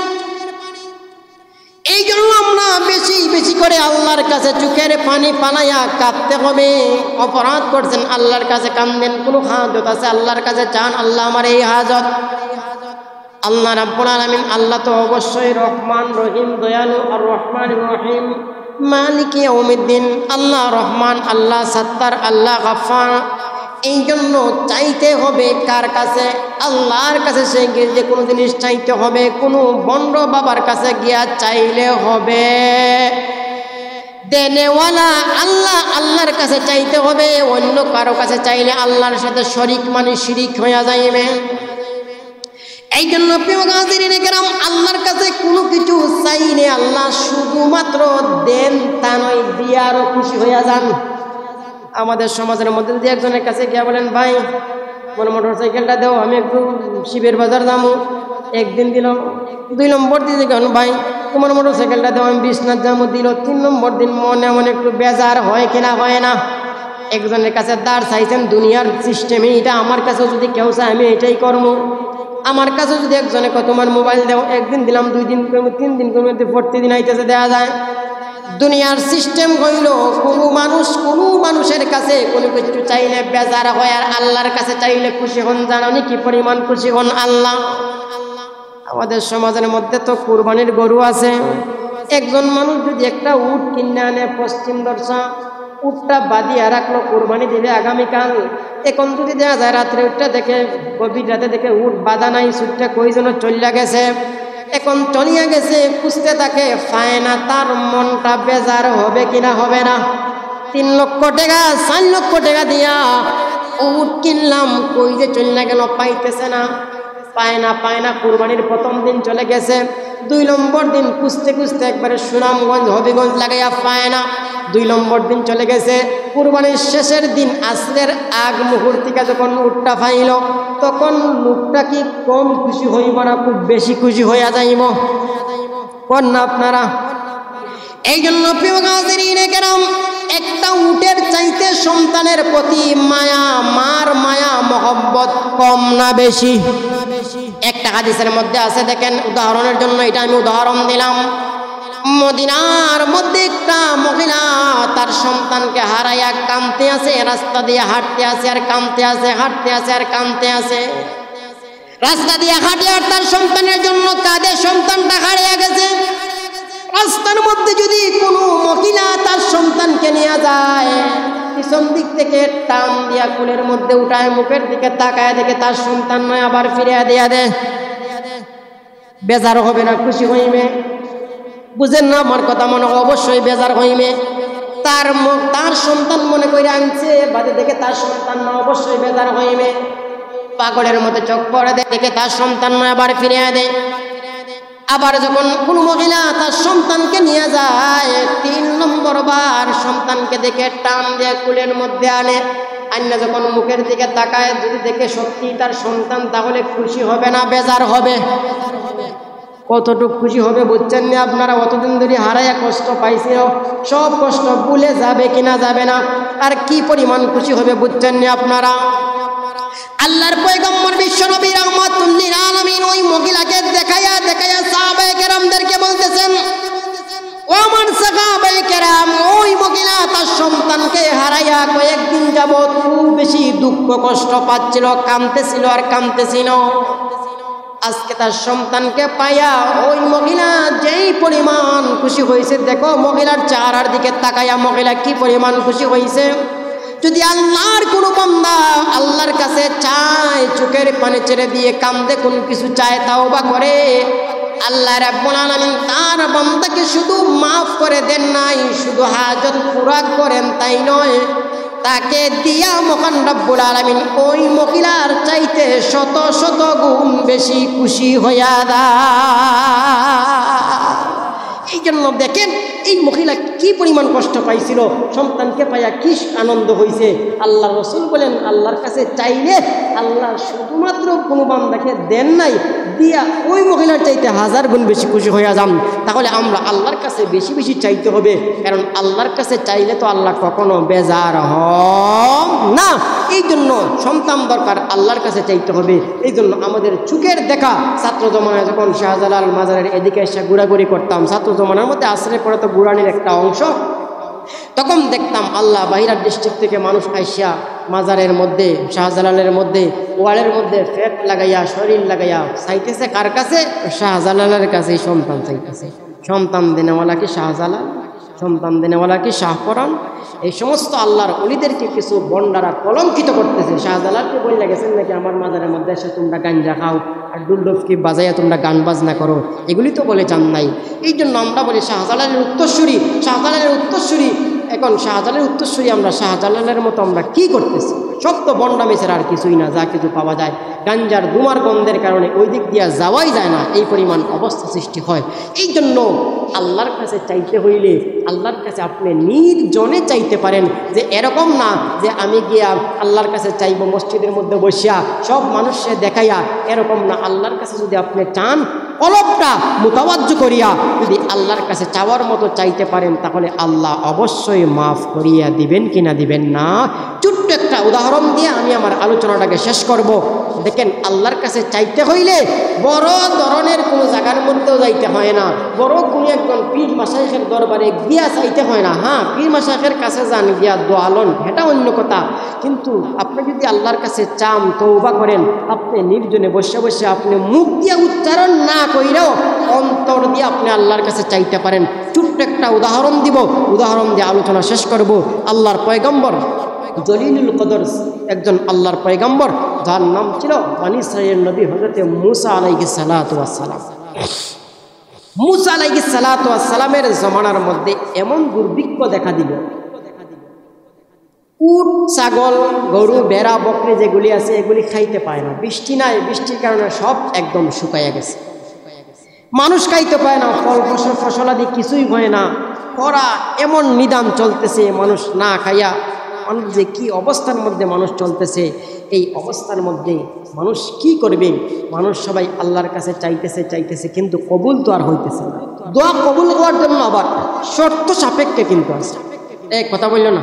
এই জন্য আমরা বেশি বেশি করে আল্লাহর কাছে চোখের পানি পালাইয়া কাঁদতে হবে। অপরাধ করছেন, আল্লাহর কাছে কান্দেন। কোনো হাজত আছে, আল্লাহর কাছে চান, আল্লাহ আমার এই হাজত। আল্লাহ রাব্বুল আলামিন, আল্লাহ তো অবশ্যই রহমান রহিম, দয়ালু। আর রহমান রহিম, মালিক ইয়াউমিদ্দিন। আল্লাহ রহমান, আল্লাহ সত্তার, আল্লাহ গফফার। এই জন্য চাইতে হবে কার কাছে? আল্লাহর কাছে। সে গিয়ে যে কোনো জিনিস চাইতে হবে, কোনো বন্ড বাবার কাছে গিয়া চাইলে হবে? দেনেওয়ালা আল্লাহ, আল্লাহর কাছে চাইতে হবে। অন্য কারো কাছে চাইলে আল্লাহর সাথে শরিক মানে শিরিক হয়ে যাইবে। এই জন্য প্রিয় গাজরিনে কেরাম, আল্লাহর কাছে কোনো কিছু চাইলে আল্লাহ শুধুমাত্র দেন তা নয়, দিয়ারও খুশি হইয়া যান। আমাদের সমাজের মধ্যে যদি একজনের কাছে গিয়া বলেন, ভাই, আমার মোটর সাইকেলটা দেও, আমি একটু শিবের বাজার যাবো, একদিন দিল। 2 নম্বর দিন কেন, ভাই, তোমার মোটর সাইকেলটা দেও, আমি বিশ্বনাথ যাবো, দিল। 3 নম্বর দিন মনে মনে একটু বেজার হয় কিনা হয় না? একজনের কাছে দাঁড় চাইছেন দুনিয়ার সিস্টেমে, এটা আমার কাছেও যদি কেউ চায় আমি এটাই করবো। আমার কাছে যদি একজনে কয় তোমার মোবাইল দাও, একদিন দিলাম, 2 দিন করবো, 3 দিন করবো, প্রতিদিন আইতেছে দেওয়া যায়। দুনিয়ার সিস্টেম হইল কোনো মানুষের কাছে কোনো কিছু চাইলে বেজার হয়, আর আল্লাহর কাছে চাইলে খুশি হন। জানানি কি পরিমাণ খুশি হন আল্লাহ। আমাদের সমাজের মধ্যে তো কুরবানির গরু আছে। একজন মানুষ যদি একটা উট কিনে আনে পশ্চিম দর্শা, উটটা বাঁধিয়ে রাখলো, কুরবানি দিবে আগামীকাল। এখন যদি দেখা যায় রাত্রে উটটা দেখে, গভীর রাতে দেখে উট বাঁধা নাই, সুটটা কই যেন চলিয়া গেছে, এখন চলিয়া গেছে, খুঁজতে থাকে পায় না, তার মনটা বেজার হবে কিনা হবে না? 3 লক্ষ টাকা 4 লক্ষ টাকা দিয়া উট কিনলাম, কই যে চলিয়া গেল, পাইতেছে না, পায় না। কুরবানির প্রথম দিন চলে গেছে, 2 নম্বর দিন খুঁজতে খুঁজতে একবারে সুনামগঞ্জ হবিগঞ্জ লাগাইয়া পায় না। 2 নম্বর দিন চলে গেছে, কুরবানির শেষের দিন আসরের আগ মুহূর্তিকা যখন উটটা পাইল, তখন লোকটা কি কম খুশি হইব না খুব বেশি খুশি হইয়া যাইব? কোন না আপনারা? এই জন্য প্রিয় গাজরিনে কেরাম, একটা উটের চাইতে সন্তানের প্রতি মায়া, মার মায়া মহব্বত কম না বেশি? একটা হাদিসের মধ্যে আছে, দেখেন, উদাহরণের জন্য এটা আমি উদাহরণ দিলাম। মদিনার মধ্যে একটা মহিলা তার সন্তানকে হারাইয়া কাঁদতে আছে, রাস্তা দিয়ে হাঁটতে আছে আর কাঁদতে আছে, হাঁটতে আছে আর কাঁদতে আছে। রাস্তা দিয়ে হাঁটে আর তার সন্তানের জন্য কাঁদে, সন্তানটা হারিয়ে গেছে। রাস্তার মধ্যে যদি কোনো মহিলা তার সন্তানকে নিয়ে যায়, পিছন দিক থেকে টান দিয়া কুলের মধ্যে উঠায়, মুখের দিকে তাকায়, দেখে তার সন্তান নয়, আবার ফিরিয়ে দিয়া দেয়, বেজার হবে না খুশি হইবে? বুঝেন না আমার কথা? মনে অবশ্যই বেজার হইবে। তার সন্তান মনে করে আনছে, বাদে দেখে তার সন্তান না, অবশ্যই বেজার হইবে। পাগলের মতো চোখ পড়ে দেখে তার সন্তান নয়, আবার ফিরিয়ে দেয়। আবার যখন কোনো মহিলা তার সন্তানকে নিয়ে যায়, 3 নম্বর বার সন্তানকে দেখে টান দিয়ে কুলের মধ্যে আনে, আন্না যখন মুখের দিকে তাকায়, যদি দেখে সত্যি তার সন্তান, তাহলে খুশি হবে না বেজার হবে? কতটুকু খুশি হবে বুঝছেন না আপনারা? অতদিন ধরে হারাইয়া কষ্ট পাইছিল, সব কষ্ট ভুলে যাবে কিনা যাবে না? আর কি পরিমাণ খুশি হবে বুঝছেন না আপনারা? আল্লাহর পয়গম্বর বিশ্বনবী রাহমাতুল লিল আলামিন ওই মহিলাকে দেখাইয়া সাহাবায়ে কেরামদেরকে বলতেছেন, ও আমার সাহাবায়ে কেরাম, ওই মহিলা তার সন্তানকে হারাইয়া কয়েকদিন যাবত খুব বেশি দুঃখ কষ্ট পাচ্ছিল, কাঁদতেছিল আর কাঁদতেছিল। আজকে তার সন্তানকে পাইয়া ওই মহিলা যেই পরিমাণ খুশি হয়েছে, দেখো মহিলার চেহারার দিকে তাকাইয়া মহিলা কি পরিমাণ খুশি হয়েছে। যদি আল্লাহর কোনো বান্দা আল্লাহর কাছে চায়, চোখের পানি ছেড়ে দিয়ে কান্দে, কোন কিছু চায়, তাওবা করে, আল্লাহ রাব্বুল আলামিন তার বান্দাকে শুধু মাফ করে দেন নাই, শুধু হাজত পুরা করেন তাই নয়, তাকে দিয়া মহান রব্বুল আলামিন ওই মহিলার চাইতে শত শত গুণ বেশি খুশি হইয়া দেয়। এই জন্য দেখেন এই মহিলা কি পরিমাণ কষ্ট পাইছিল, সন্তানকে পাইয়া কি আনন্দ হয়েছে। আল্লাহ রসুল বলেন, আল্লাহর কাছে চাইলে আল্লাহ শুধুমাত্র কোনো বান্দাকে দেন নাই, দিয়া ওই মহিলার চাইতে 1000 গুণ বেশি খুশি হইয়া যান। তাহলে আমরা আল্লাহর কাছে বেশি বেশি চাইতে হবে, কারণ আল্লাহর কাছে চাইলে তো আল্লাহ কখনো বেজার হন না। এই জন্য সন্তান দরকার, আল্লাহর কাছে চাইতে হবে। এই জন্য আমাদের চোখের দেখা, ছাত্র জমানায় যখন শাহজালাল মাজারের এদিকে এসে ঘোরাঘুরি করতাম, ছাত্র জমানার মধ্যে আশ্রয় পড়ে তো বুড়ানির একটা অংশ, তখন দেখতাম আল্লাহ বাহিরার ডিস্ট্রিক্ট থেকে মানুষ আইসা মাজারের মধ্যে, শাহজালালের মধ্যে, ওয়ালের মধ্যে ফেট লাগাইয়া, শরীর লাগাইয়া চাইতেছে কার কাছে? শাহজালালের কাছে। সন্তান চাইতেছে। সন্তান দেনেওয়ালা কি শাহজালাল? সন্তান দেনেওয়ালা কি শাহপরান? এই সমস্ত আল্লাহর ওলিদেরকে কিছু বন্ডারা কলঙ্কিত করতেছে। শাহজালালকে বলে গেছেন নাকি আমার মাজারের মধ্যে এসে তোমরা গাঞ্জা খাও আর ডুল্ডফকি বাজাইয়া তোমরা গান বাজনা করো, এগুলি তো বলে চান নাই। এই জন্য আমরা বলি শাহজালালের উত্তরসূরি, শাহজালালের উত্তরসূরি। এখন শাহজালালের উত্তরসূরি আমরা, শাহজালালের মতো আমরা কি করতেছি? সব তো বন্ডামি ছাড়া আর কিছুই না, যা কিছু পাওয়া যায়। গাঞ্জার দুমার গন্ধের কারণে ওই দিক দিয়া যাওয়াই যায় না, এই পরিমাণ অবস্থা সৃষ্টি হয়। এই জন্য আল্লাহর কাছে চাইতে হইলে আল্লাহর কাছে আপনি নির্জনে চাইতে পারেন, যে এরকম না যে আমি গিয়া আল্লাহর কাছে চাইব মসজিদের মধ্যে বসিয়া সব মানুষকে দেখাইয়া, এরকম না। আল্লাহর কাছে যদি আপনি চান কলবটা মুতাওয়াজ্জু করিয়া যদি আল্লাহর কাছে চাওয়ার মতো চাইতে পারেন, তাহলে আল্লাহ অবশ্যই মাফ করিয়া দিবেন কিনা দিবেন না। ছোট্ট একটা উদাহরণ দিয়ে আমি আমার আলোচনাটাকে শেষ করব। দেখেন, আল্লাহর কাছে চাইতে হইলে বড় ধরনের কোনো জায়গার মধ্যেও যাইতে হয় না, বড় কোনো একজন পীর মাশায়েখের দরবারে গিয়া চাইতে হয় না। হ্যাঁ, পীর মাশায়েখের কাছে যান, গিয়া দোয়া লন, এটা অন্য কথা। কিন্তু আপনি যদি আল্লাহর কাছে চান, তওবা করেন, আপনি নির্জনে বসে বসে আপনি মুখ দিয়ে উচ্চারণ না কইরাও অন্তর দিয়ে আপনি আল্লাহর কাছে চাইতে পারেন। ছোট্ট একটা উদাহরণ দিব, উদাহরণ দিয়ে আলোচনা শেষ করব। আল্লাহর পয়গম্বর জলিলুল কদর একজন আল্লাহর পয়গম্বর, যার নাম ছিল বনী ইসরাঈলের নবী হযরতে মূসা আলাইহিস সালাতু ওয়াস সালাম। মূসা আলাইহিস সালাতু ওয়াস সালামের জমানার মধ্যে এমন দুর্ভিক্ষ দেখা দিল, উট, ছাগল, গরু, ভেড়া, বকরি যেগুলি আছে এগুলি খাইতে পায় না। বৃষ্টি নাই, বৃষ্টির কারণে সব একদম শুকাইয়া গেছে। মানুষ খাইতে পায় না, ফল ফসলাদি কিছুই হয় না। খরা এমন নিদান চলতেছে, মানুষ না খাইয়া মানুষ যে কি অবস্থার মধ্যে মানুষ চলতেছে, এই অবস্থার মধ্যে মানুষ কি করবে? মানুষ সবাই আল্লাহর কাছে চাইতেছে, কিন্তু কবুল তো আর হইতেছে না। দোয়া কবুল হওয়ার জন্য আবার শর্ত সাপেক্ষে কিন্তু আছে। এক কথা বলল না,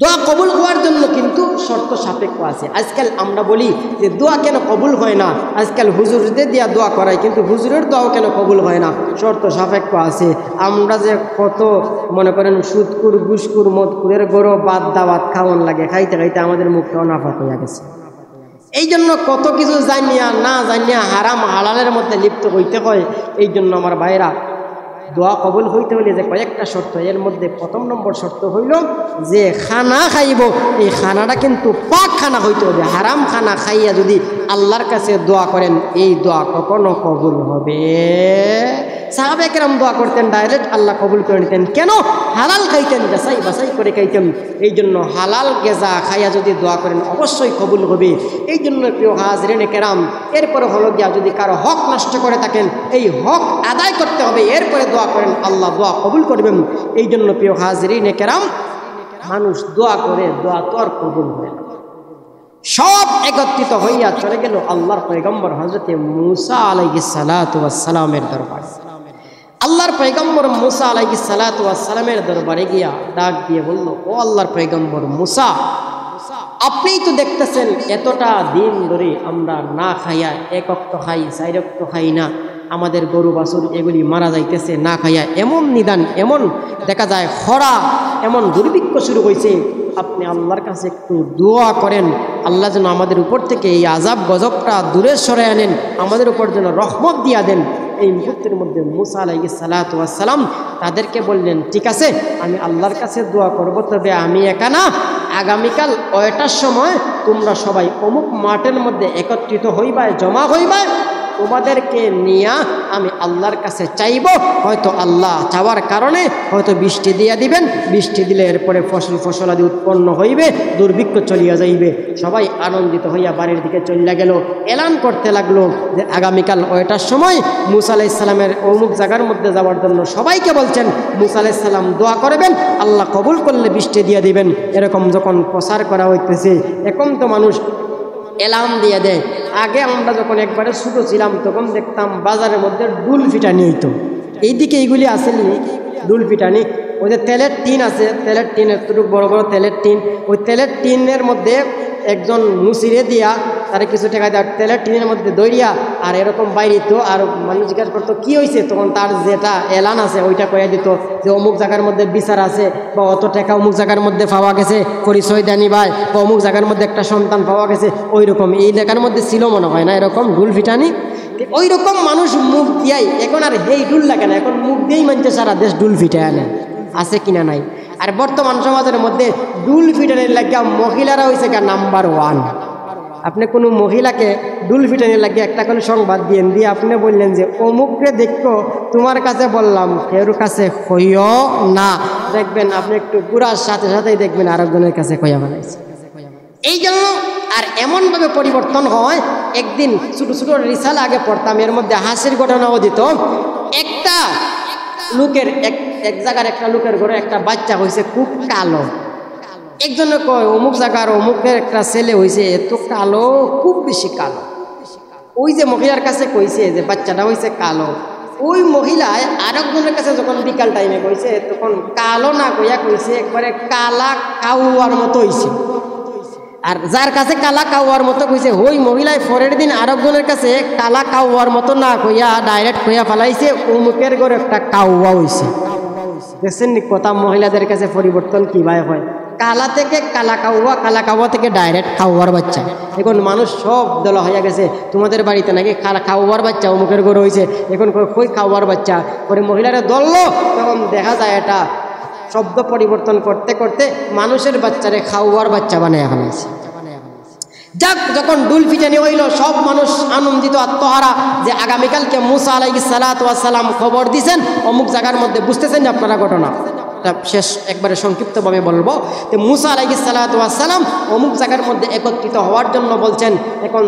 দোয়া কবুল হওয়ার জন্য কিন্তু শর্ত সাপেক্ষ আছে। আজকাল আমরা বলি যে দোয়া কেন কবুল হয় না, আজকাল হুজুরদের দিয়া দোয়া করায়, কিন্তু হুজুরের দোয়াও কেন কবুল হয় না? শর্ত সাপেক্ষ আছে। আমরা যে কত মনে করেন সুদকুর, ঘুষকুর, মদকুরের গরো বাদ দাওয়াত খাওয়ান লাগে, খাইতে খাইতে আমাদের মুখটা অনাফাক হইয়া গেছে। এই জন্য কত কিছু জানিয়া না জানিয়া হারাম হালালের মধ্যে লিপ্ত হইতে হয়। এই জন্য আমার ভাইরা, দোয়া কবুল হইতে হইলে যে কয়েকটা শর্ত, এর মধ্যে প্রথম নম্বর শর্ত হইল যে খানা খাইব, এই খানাটা কিন্তু পাক খানা হইতে হবে। হারাম খানা খাইয়া যদি আল্লাহর কাছে দোয়া করেন, এই দোয়া কখনো কবুল হবে? সাহাবে কেরাম দোয়া করতেন, ডাইরেক্ট আল্লাহ কবুল করে নিতেন। কেন? হালাল খাইতেন, যাচাই বাছাই করে খাইতেন। এই জন্য হালাল গেজা খাইয়া যদি দোয়া করেন অবশ্যই কবুল হবে। এই জন্য প্রিয় হাজরিনে কেরাম, এরপরে হলো গিয়া যদি কারো হক নষ্ট করে থাকেন, এই হক আদায় করতে হবে, এরপরে দোয়া করেন, আল্লাহ দোয়া কবুল করবেন। এই জন্য প্রিয় হাজরিনে কেরাম, মানুষ দোয়া করে, দোয়া তো আর কবুল হয় না। সব একত্রিত হইয়া চলে গেল আল্লাহর পয়গম্বর হযরতে মূসা আলাইহিস সালাতু ওয়াস সালামের দরবারে। আল্লাহর পয়গম্বর মূসা আলাইহিস সালাতু ওয়াস সালামের দরবারে গিয়া ডাক দিয়ে বলল, ও আল্লাহর পয়গম্বর মূসা, আপনিই তো দেখতেছেন এতটা দিন ধরে আমরা না খাইয়া, এক ওয়াক্ত খাই, চার ওয়াক্ত খাই না, আমাদের গরু বাছুর এগুলি মারা যাইতেছে না খাইয়া। এমন নিদান, এমন দেখা যায় খরা, এমন দুর্ভিক্ষ শুরু হয়েছে। আপনি আল্লাহর কাছে একটু দোয়া করেন, আল্লাহ যেন আমাদের উপর থেকে এই আযাব গজবটা দূরে সরে আনেন, আমাদের উপর যেন রহমত দিয়া দেন। এই মুহূর্তের মধ্যে মূসা আলাইহিস সালাতু ওয়াস সালাম তাদেরকে বললেন, ঠিক আছে, আমি আল্লাহর কাছে দোয়া করব, তবে আমি একা না, আগামীকাল 9টার সময় তোমরা সবাই অমুক মাঠের মধ্যে একত্রিত হইবায়, জমা হইবায়, তোমাদেরকে নিয়ে আমি আল্লাহর কাছে চাইব। হয়তো আল্লাহ চাওয়ার কারণে হয়তো বৃষ্টি দিয়া দিবেন, বৃষ্টি দিলে এরপরে ফসলাদি উৎপন্ন হইবে, দুর্ভিক্ষ চলিয়া যাইবে। সবাই আনন্দিত হইয়া বাড়ির দিকে চলিয়া গেল। এলান করতে লাগলো যে আগামীকাল 9টার সময় মূসা আলাইহিস সালামের অমুক জায়গার মধ্যে যাওয়ার জন্য সবাইকে বলছেন, মূসা আলাইহিস সালাম দোয়া করবেন, আল্লাহ কবুল করলে বৃষ্টি দিয়ে দিবেন। এরকম যখন প্রচার করা হইতেছে, এখন তো মানুষ এলাম দিয়ে দেয়। আগে আমরা যখন একবারে ছোটো ছিলাম তখন দেখতাম বাজারের মধ্যে ডুল ফিটানি হইতো। এইদিকে এইগুলি আসেনি ডুল ফিটানি, ওই যে তেলের টিন আছে, তেলের টিন, এতটুকু বড় বড় তেলের টিন, ওই তেলের টিনের মধ্যে একজন মুসিরে দিয়া তারা কিছু টাকা দেওয়া, তেলের টিনের মধ্যে দৌড়িয়া আর এরকম বাইরে তো, আর মানুষ জিজ্ঞাসা করতো কী হয়েছে, তখন তার যেটা এলান আছে ওইটা কয়ে দিত যে অমুক জায়গার মধ্যে বিচার আছে, বা অত টাকা অমুক জায়গার মধ্যে পাওয়া গেছে, পরিচয় দেনি ভাই, বা অমুক জায়গার মধ্যে একটা সন্তান পাওয়া গেছে। ওই রকম এই জায়গার মধ্যে ছিল মনে হয় না এরকম ডুল ফিটানি, ওই রকম মানুষ মুখ দিয়াই। এখন আর হেই ডুল লাগে না, এখন মুখ দিয়েই মানছে সারা দেশ ডুল ফিটায় আনে, আছে কিনা নাই। আর বর্তমান সমাজের মধ্যে ডুল ফিটানির লাগিয়া মহিলারা হয়েছে গা নাম্বার 1। আপনি কোনো মহিলাকে ডুল ফিটানির লাগিয়ে একটা কোনো সংবাদ দিয়ে আপনি বললেন যে অমুকরে দেখো, তোমার কাছে বললাম, কেউর কাছে কইও না, দেখবেন আপনি একটু পুরার সাথে সাথেই দেখবেন আরেকজনের কাছে কইয়া বানাইছে। এই জন্য আর এমনভাবে পরিবর্তন হয়, একদিন ছোটো ছোটো রিসালা আগে পড়তাম, এর মধ্যে হাসির ঘটনাও দিত। একটা লোকের এক জায়গার একটা লোকের ঘরে একটা বাচ্চা হয়েছে খুব কালো। একজনে কয় অমুক জায়গার অমুকের একটা ছেলে হয়েছে এত কালো, খুব বেশি কালো। ওই যে মহিলার কাছে কইছে যে বাচ্চাটা হয়েছে কালো, ওই মহিলায় আরেকজনের কাছে যখন বিকাল টাইমে কইছে তখন কালো না কইয়া কইছে একবারে কালা কাউয়ার মতো হয়েছে। আর যার কাছে কালা কাউয়ার মতো কইছে ওই মহিলায় পরের দিন আরেকজনের কাছে কালা কাউয়ার মতো না কইয়া ডাইরেক্ট কইয়া ফেলাইছে অমুকের ঘরে একটা কাউয়া হয়েছে। দেখছেন কথা মহিলাদের কাছে পরিবর্তন কিভাবে হয়, কালা থেকে কালা কাউয়া থেকে ডাইরেক্ট কাউয়ার বাচ্চা। এখন মানুষ সব দলা হয়ে গেছে, তোমাদের বাড়িতে নাকি কাউয়ার বাচ্চা অমুকের ঘরে হয়েছে, এখন কই কাউয়ার বাচ্চা করে মহিলারা দললো। তখন দেখা যায় এটা শব্দ পরিবর্তন করতে করতে মানুষের বাচ্চারে খাওয়ার বাচ্চা বানিয়ে ফেলাইছে। যাক, যখন ডুল পিটানি হইল সব মানুষ আনন্দিত আত্মহারা যে আগামীকালকে মুসা আলাইহিস সালাতু ওয়াস সালাম খবর দিয়েছেন অমুক জায়গার মধ্যে। বুঝতেছেন যে আপনারা ঘটনা শেষ একবারে সংক্ষিপ্তভাবে বলবো। তো মুসা আলাইহিস সালাতু ওয়াস সালাম অমুক জায়গার মধ্যে একত্রিত হওয়ার জন্য বলছেন। এখন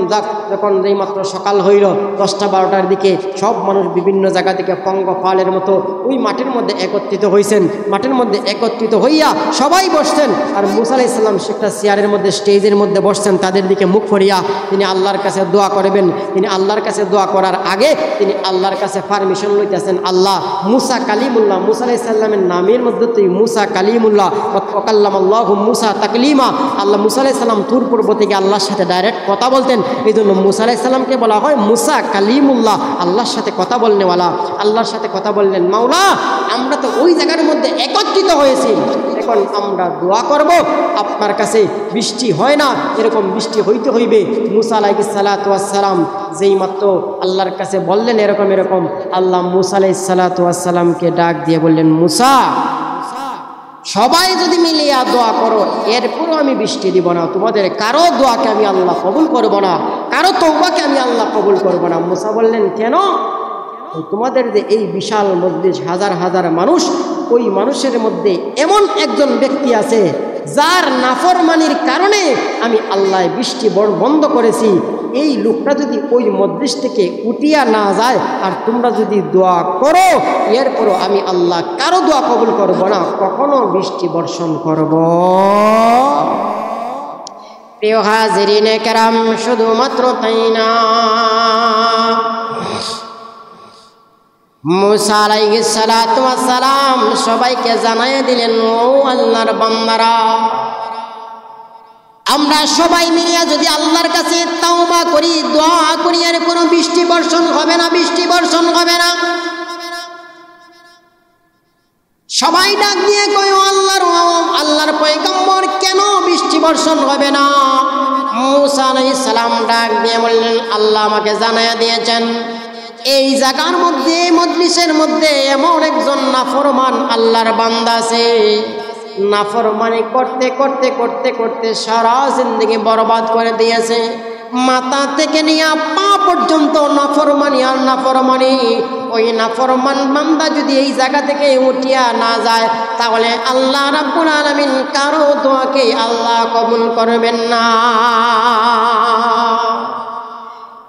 যখন যেই মাত্র সকাল হইল 10টা-12টার দিকে সব মানুষ বিভিন্ন জায়গা থেকে পঙ্গপালের মতো ওই মাঠের মধ্যে একত্রিত হয়েছেন। মাঠের মধ্যে একত্রিত হইয়া সবাই বসছেন, আর মুসা আলাইহিস সালাম সেটা চেয়ারের মধ্যে স্টেজের মধ্যে বসছেন। তাদের দিকে মুখ করিয়া তিনি আল্লাহর কাছে দোয়া করবেন। তিনি আল্লাহর কাছে দোয়া করার আগে তিনি আল্লাহর কাছে পারমিশন লইতেছেন, আল্লাহ মুসা কালিমুল্লাহ, মুসা আলাইহিস সালামের নামের মধ্যে তুই মুসা কালিমুল্লাহ ওয়াকাল্লামাল্লাহু মুসা তাকলিমা। আল্লাহ মুসা আলাইহিস সালাম তুর পূর্ব থেকে আল্লাহর সাথে ডাইরেক্ট কথা বলতেন, এই জন্য মুসা আলাইহিস সালামকে বলা হয় মুসা কালিমুল্লাহ, আল্লাহর সাথে কথা বলনেওয়ালা। আল্লাহর সাথে কথা বললেন, মাওলা আমরা তো ওই জায়গার মধ্যে একত্রিত হয়েছি, এখন আমরা দোয়া করব, আপনার কাছে বৃষ্টি হয় না, এরকম বৃষ্টি হইতে হইবে। মুসা আলাইহিস সালাতু ওয়াস সালাম যেই মাত্র আল্লাহর কাছে বললেন এরকম এরকম, আল্লাহ মুসা আলাইহিস সালাতু ওয়াস সালামকে ডাক দিয়ে বললেন, মুসা সবাই যদি মিলিয়া দোয়া করো এরপরও আমি বৃষ্টি দিব না, তোমাদের কারো দোয়াকে আমি আল্লাহ কবুল করব না, কারো তওবাকে আমি আল্লাহ কবুল করব না। মুসা বললেন, কেন? তোমাদের যে এই বিশাল মজলিস, হাজার হাজার মানুষ, ওই মানুষের মধ্যে এমন একজন ব্যক্তি আছে যার নাফরমানির কারণে আমি আল্লাহ বৃষ্টি বন্ধ করেছি। এই লোকটা যদি ওই মজলিস থেকে উঠিয়া না যায় আর তোমরা যদি দোয়া করো এরপরও আমি আল্লাহ কারো দোয়া কবুল করব না, কখনো বৃষ্টি বর্ষণ করব। প্রিয় হাজিরিনে কেরাম, শুধুমাত্র তাই না, মুসা আলাইহিস সালাতু ওয়াস সালাম সবাইকে জানাইয়া দিলেন, ও আল্লাহর বান্দারা, আমরা সবাই মিলিয়া যদি আল্লাহর কাছে তাওবা করি, দোয়া করি, আর কোনো বৃষ্টি বর্ষণ হবে না, বৃষ্টি বর্ষণ হবে না। সবাই ডাক দিয়ে কয়, আল্লাহর পয়গম্বর কেন বৃষ্টি বর্ষণ হবে না? মুসা আলাইহিস সালাম ডাক দিয়ে বললেন, আল্লাহ আমাকে জানাইয়া দিয়েছেন এই জায়গার মধ্যে, মজলিসের মধ্যে এমন একজন নাফরমান আল্লাহর বান্দা আছে, নাফরমানি করতে করতে করতে করতে সারা জিন্দেগি বরবাদ করে দিয়েছে, মাথা থেকে নিয়ে পা পর্যন্ত নাফরমানি আর নাফরমানি। ওই নাফরমান বান্দা যদি এই জায়গা থেকে উঠিয়া না যায় তাহলে আল্লাহ রাব্বুল আলামিন কারো দোয়াকে আল্লাহ কবুল করবেন না।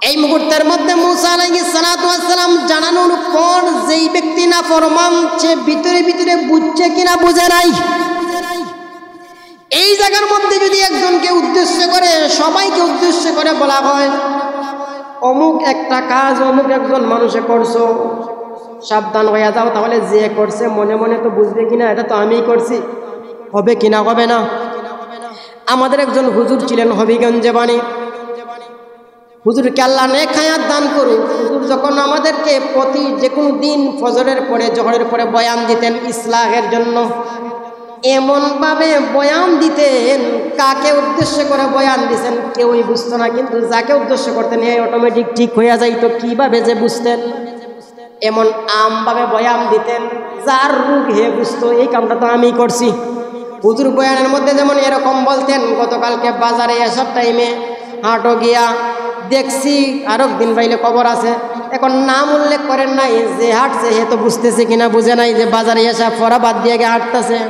এই মুহূর্তের মধ্যে মুসা আলাইহিস সালাতু ওয়াস সালাম জানানোর পর যেই ব্যক্তি নাফরমান সে ভিতরে ভিতরে বুঝছে কিনা বুঝে নাই। এই জায়গার মধ্যে যদি একজনকে উদ্দেশ্য করে, সবাইকে উদ্দেশ্য করে বলা হয় অমুক একটা কাজ অমুক একজন মানুষে করছো, সাবধান হয়ে যাও, তাহলে যে করছে মনে মনে তো বুঝবে কিনা এটা তো আমিই করছি, হবে কিনা হবে না। আমাদের একজন হুজুর ছিলেন হবিগঞ্জে বাণী, হুজুরকে আল্লাহ নেক হায়াত দান করুন। হুজুর যখন আমাদেরকে প্রতি যে কোনো দিন ফজরের পরে জোহরের পরে বয়ান দিতেন ইসলাহের জন্য, এমনভাবে বয়ান দিতেন, কাকে উদ্দেশ্য করে বয়ান দিতেন কেউই বুঝতো না, কিন্তু যাকে উদ্দেশ্য করতেন এই অটোমেটিক ঠিক হয়ে যাইতো। কিভাবে যে বুঝতেন, এমন আমভাবে বয়ান দিতেন যার রূপ হে বুঝতো এই কামটা তো আমি করছি। হুজুর বয়ানের মধ্যে যেমন এরকম বলতেন, গতকালকে বাজারে এসব টাইমে হাঁটো গিয়া দেখছি আরো দিন পাইলে খবর আছে, এখন নাম উল্লেখ করেন নাই, যে হাঁটছে হে তো বুঝতেছে কিনা বুঝে নাই যে বাজারে এসে ফরা বাদ দিয়ে হাঁটতেছে।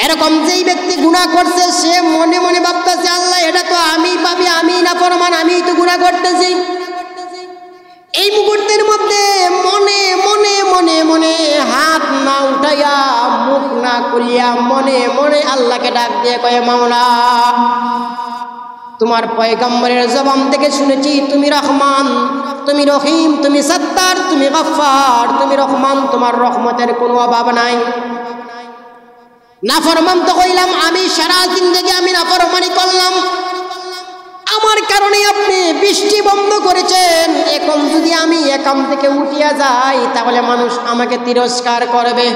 এরকম যেই ব্যক্তি গুনাহ করছে সে মনে মনে ভাবতেছে আল্লাহ এটা তো আমি পাবি, আমি নাফরমান, আমি তো গুনাহ করতেছি। এই মুহূর্তের মধ্যে মনে মনে মনে মনে হাত না উঠাইয়া মুখ না খুলিয়া মনে মনে আল্লাহকে ডাক দিয়ে কয়ে, মাওলা তোমার পয়গম্বরের জবান থেকে শুনেছি তুমি রহমান, তুমি রহিম, তুমি সত্তার, তুমি গফফার, তুমি রহমান, তোমার রহমতের কোনো অভাব নাই। নাফরমান তো কইলাম আমি, সারা জিন্দেগি আমি নাফরমানি করলাম, আমার কারণে আপনি বৃষ্টি বন্ধ করেছেন। এখন যদি আমি এখান থেকে উঠিয়া যাই তাহলে মানুষ আমাকে তিরস্কার করবে,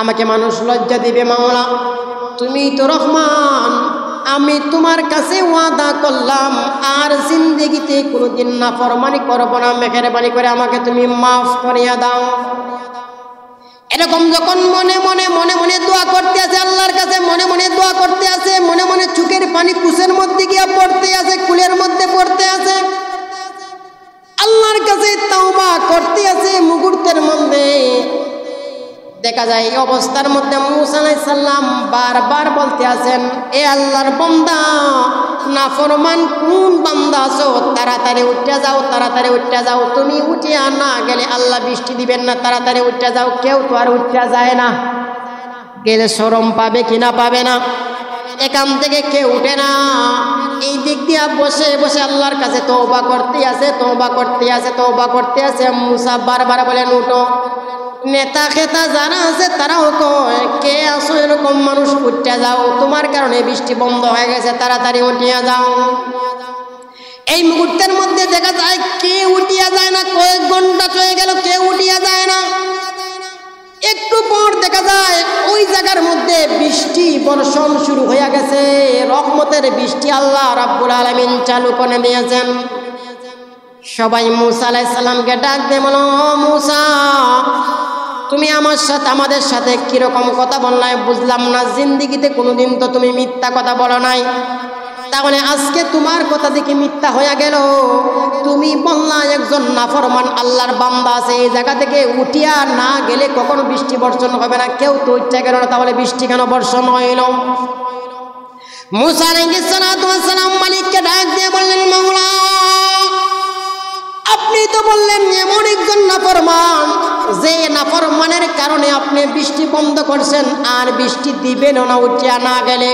আমাকে মানুষ লজ্জা দিবে। মাওলা তুমি তো রহমান, আমি তোমার কাছে ওয়াদা করলাম আর জিন্দেগিতে কোনোদিন নাফরমানি করব না, মেহেরবানি করে আমাকে তুমি মাফ করিয়া দাও। এরকম যখন মনে মনে মনে মনে দোয়া করতে আছে আল্লাহর কাছে, মনে মনে দোয়া করতে আছে, মনে মনে চোখের পানি কুশের মধ্যে গিয়া পড়তে আছে, কুলের মধ্যে পড়তে আছে, আল্লাহর কাছে তাওবা করতে আছে, মুহূর্তের মধ্যে দেখা যায় এই অবস্থার মধ্যে মূসা আলাইহিস সালাম বারবার বলতে আছেন, এ আল্লাহর বান্দা, নাফরমান কোন বান্দা আছো, তাড়াতাড়ি উঠে যাও, তাড়াতাড়ি উঠে যাও, তুমি উঠে না গেলে আল্লাহ বৃষ্টি দিবেন না, তাড়াতাড়ি উঠে যাও। কেউ তো আর উঠে যায় না, গেলে শরম পাবে কিনা পাবে না, এখান থেকে কেউ উঠে না। এই দিক দিয়া বসে বসে আল্লাহর কাছে তওবা করতে আছে, তওবা করতে আছে, তওবা করতে আছে। মূসা বারবার বলেন, উঠো। নেতা খেতা যারা আছে তারাও কয়, কে আসো এরকম মানুষ, উঠে যাও, তোমার কারণে বৃষ্টি বন্ধ হয়ে গেছে, তাড়াতাড়ি উঠিয়া যাও। এই মুহূর্তের মধ্যে দেখা যায় কে উঠিয়া যায় না, কয়েক ঘন্টা চলে গেল, কেউ উঠিয়া যায় না। একটু পর দেখা যায় ওই জায়গার মধ্যে বৃষ্টি বর্ষণ শুরু হয়ে গেছে, রহমতের বৃষ্টি আল্লাহ রাব্বুল আলামিন চালু করে দিয়েছেন। সবাই মূসা আলাইহিস সালামকে ডাক দিয়ে বলো, মূসা তুমি আমাদের সাথে কিরকম কথা বললাই বুঝলাম না, জিন্দেগিতে কোনোদিন তো তুমি মিথ্যা কথা বলো নাই, তাহলে আজকে তোমার কথা দেখে মিথ্যা হয়ে গেল। তুমি বললা একজন নাফরমান আল্লাহর বান্দা আছে, এই জায়গা থেকে উঠিয়া না গেলে কখনো বৃষ্টি বর্ষণ হবে না, কেউ তো ইচ্ছা গেল না, তাহলে বৃষ্টি কেন বর্ষণ হইল? মূসা আলাইহিস সালাম মালিককে ডাক দিয়ে বললেন, মাওলা আপনি তো বললেন এমন একজন নাফরমান, যে নাফরমানের কারণে আপনি বৃষ্টি বন্ধ করছেন আর বৃষ্টি দিবেন না উঠিয়া না গেলে।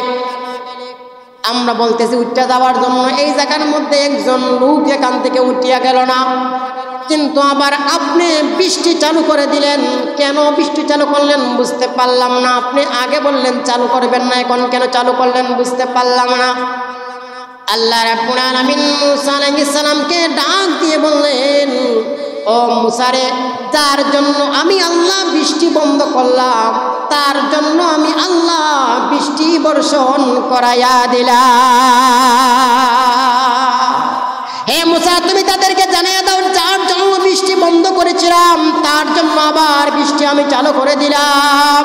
আমরা বলতেছি উঠিয়া যাওয়ার জন্য, এই জায়গার মধ্যে একজন লোক এখান থেকে উঠিয়া গেল না, কিন্তু আবার আপনি বৃষ্টি চালু করে দিলেন। কেন বৃষ্টি চালু করলেন বুঝতে পারলাম না, আপনি আগে বললেন চালু করবেন না, এখন কেন চালু করলেন বুঝতে পারলাম না। আল্লাহ রাব্বুল আলামিন মূসা আলাইহিস সালামকে ডাক দিয়ে বললেন, ও মূসা রে, যার জন্য আমি আল্লাহ বৃষ্টি বন্ধ করলাম, তার জন্য আমি আল্লাহ বৃষ্টি বর্ষণ করাইয়া দিলাম। হে মূসা, তুমি তাদেরকে জানিয়ে দাও, যার জন্য বৃষ্টি বন্ধ করেছিলাম তার জন্য আবার বৃষ্টি আমি চালু করে দিলাম।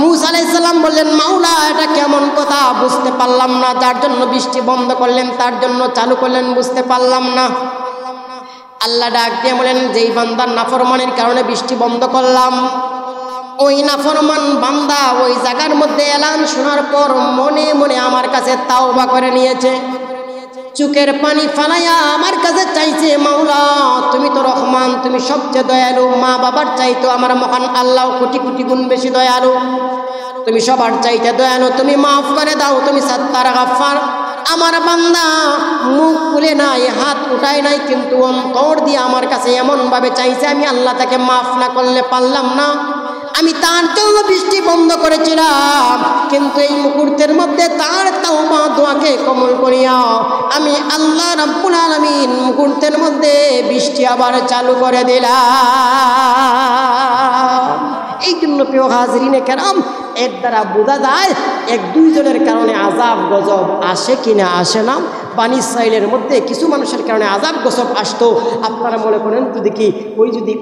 মূসা আলাইহিস সালাম বললেন, মাওলা এটা কেমন কথা, বুঝতে পারলাম না, যার জন্য বৃষ্টি বন্ধ করলেন তার জন্য চালু করলেন, বুঝতে পারলাম না। আল্লাহ ডাক দিয়ে বলেন, যেই বান্দার নাফরমানের কারণে বৃষ্টি বন্ধ করলাম, ওই নাফরমান বান্দা ওই জায়গার মধ্যে এলান শোনার পর মনে মনে আমার কাছে তাওবা করে নিয়েছে, চোখের পানি ফালাইয়া আমার কাছে চাইছে, মাওলা তুমি তো রহমান, তুমি সবচেয়ে দয়ালু, মা বাবার চাইতো আমার মহান আল্লাহ কোটি কোটি গুণ বেশি দয়ালু, তুমি সবার চাইতে দয়ালু, তুমি মাফ করে দাও, তুমি সত্তার গফফার। আমার বান্দা মুখ খুলে নাই, হাত উঠায় নাই, কিন্তু অন্তর দিয়ে আমার কাছে এমনভাবে চাইছে, আমি আল্লাহ তাকে মাফ না করলে পারলাম না। আমি তার জন্য বৃষ্টি বন্ধ করেছিলাম, কিন্তু এই মুহূর্তের মধ্যে তার তাওবা দোয়াকে কবুল করিয়া আমি আল্লাহ রাব্বুল আলামিন মুহূর্তের মধ্যে বৃষ্টি আবার চালু করে দিলাম। এই জন্য প্রিয় হাজরিনে কেরাম, এর দ্বারা বোঝা যায় এক দুইজনের কারণে আযাব গজব আসে কিনা আসে না। বানি ইসরাইলের মধ্যে কিছু মানুষের কারণে আযাব গজব আসতো। আপনারা মনে করেন তো দেখি,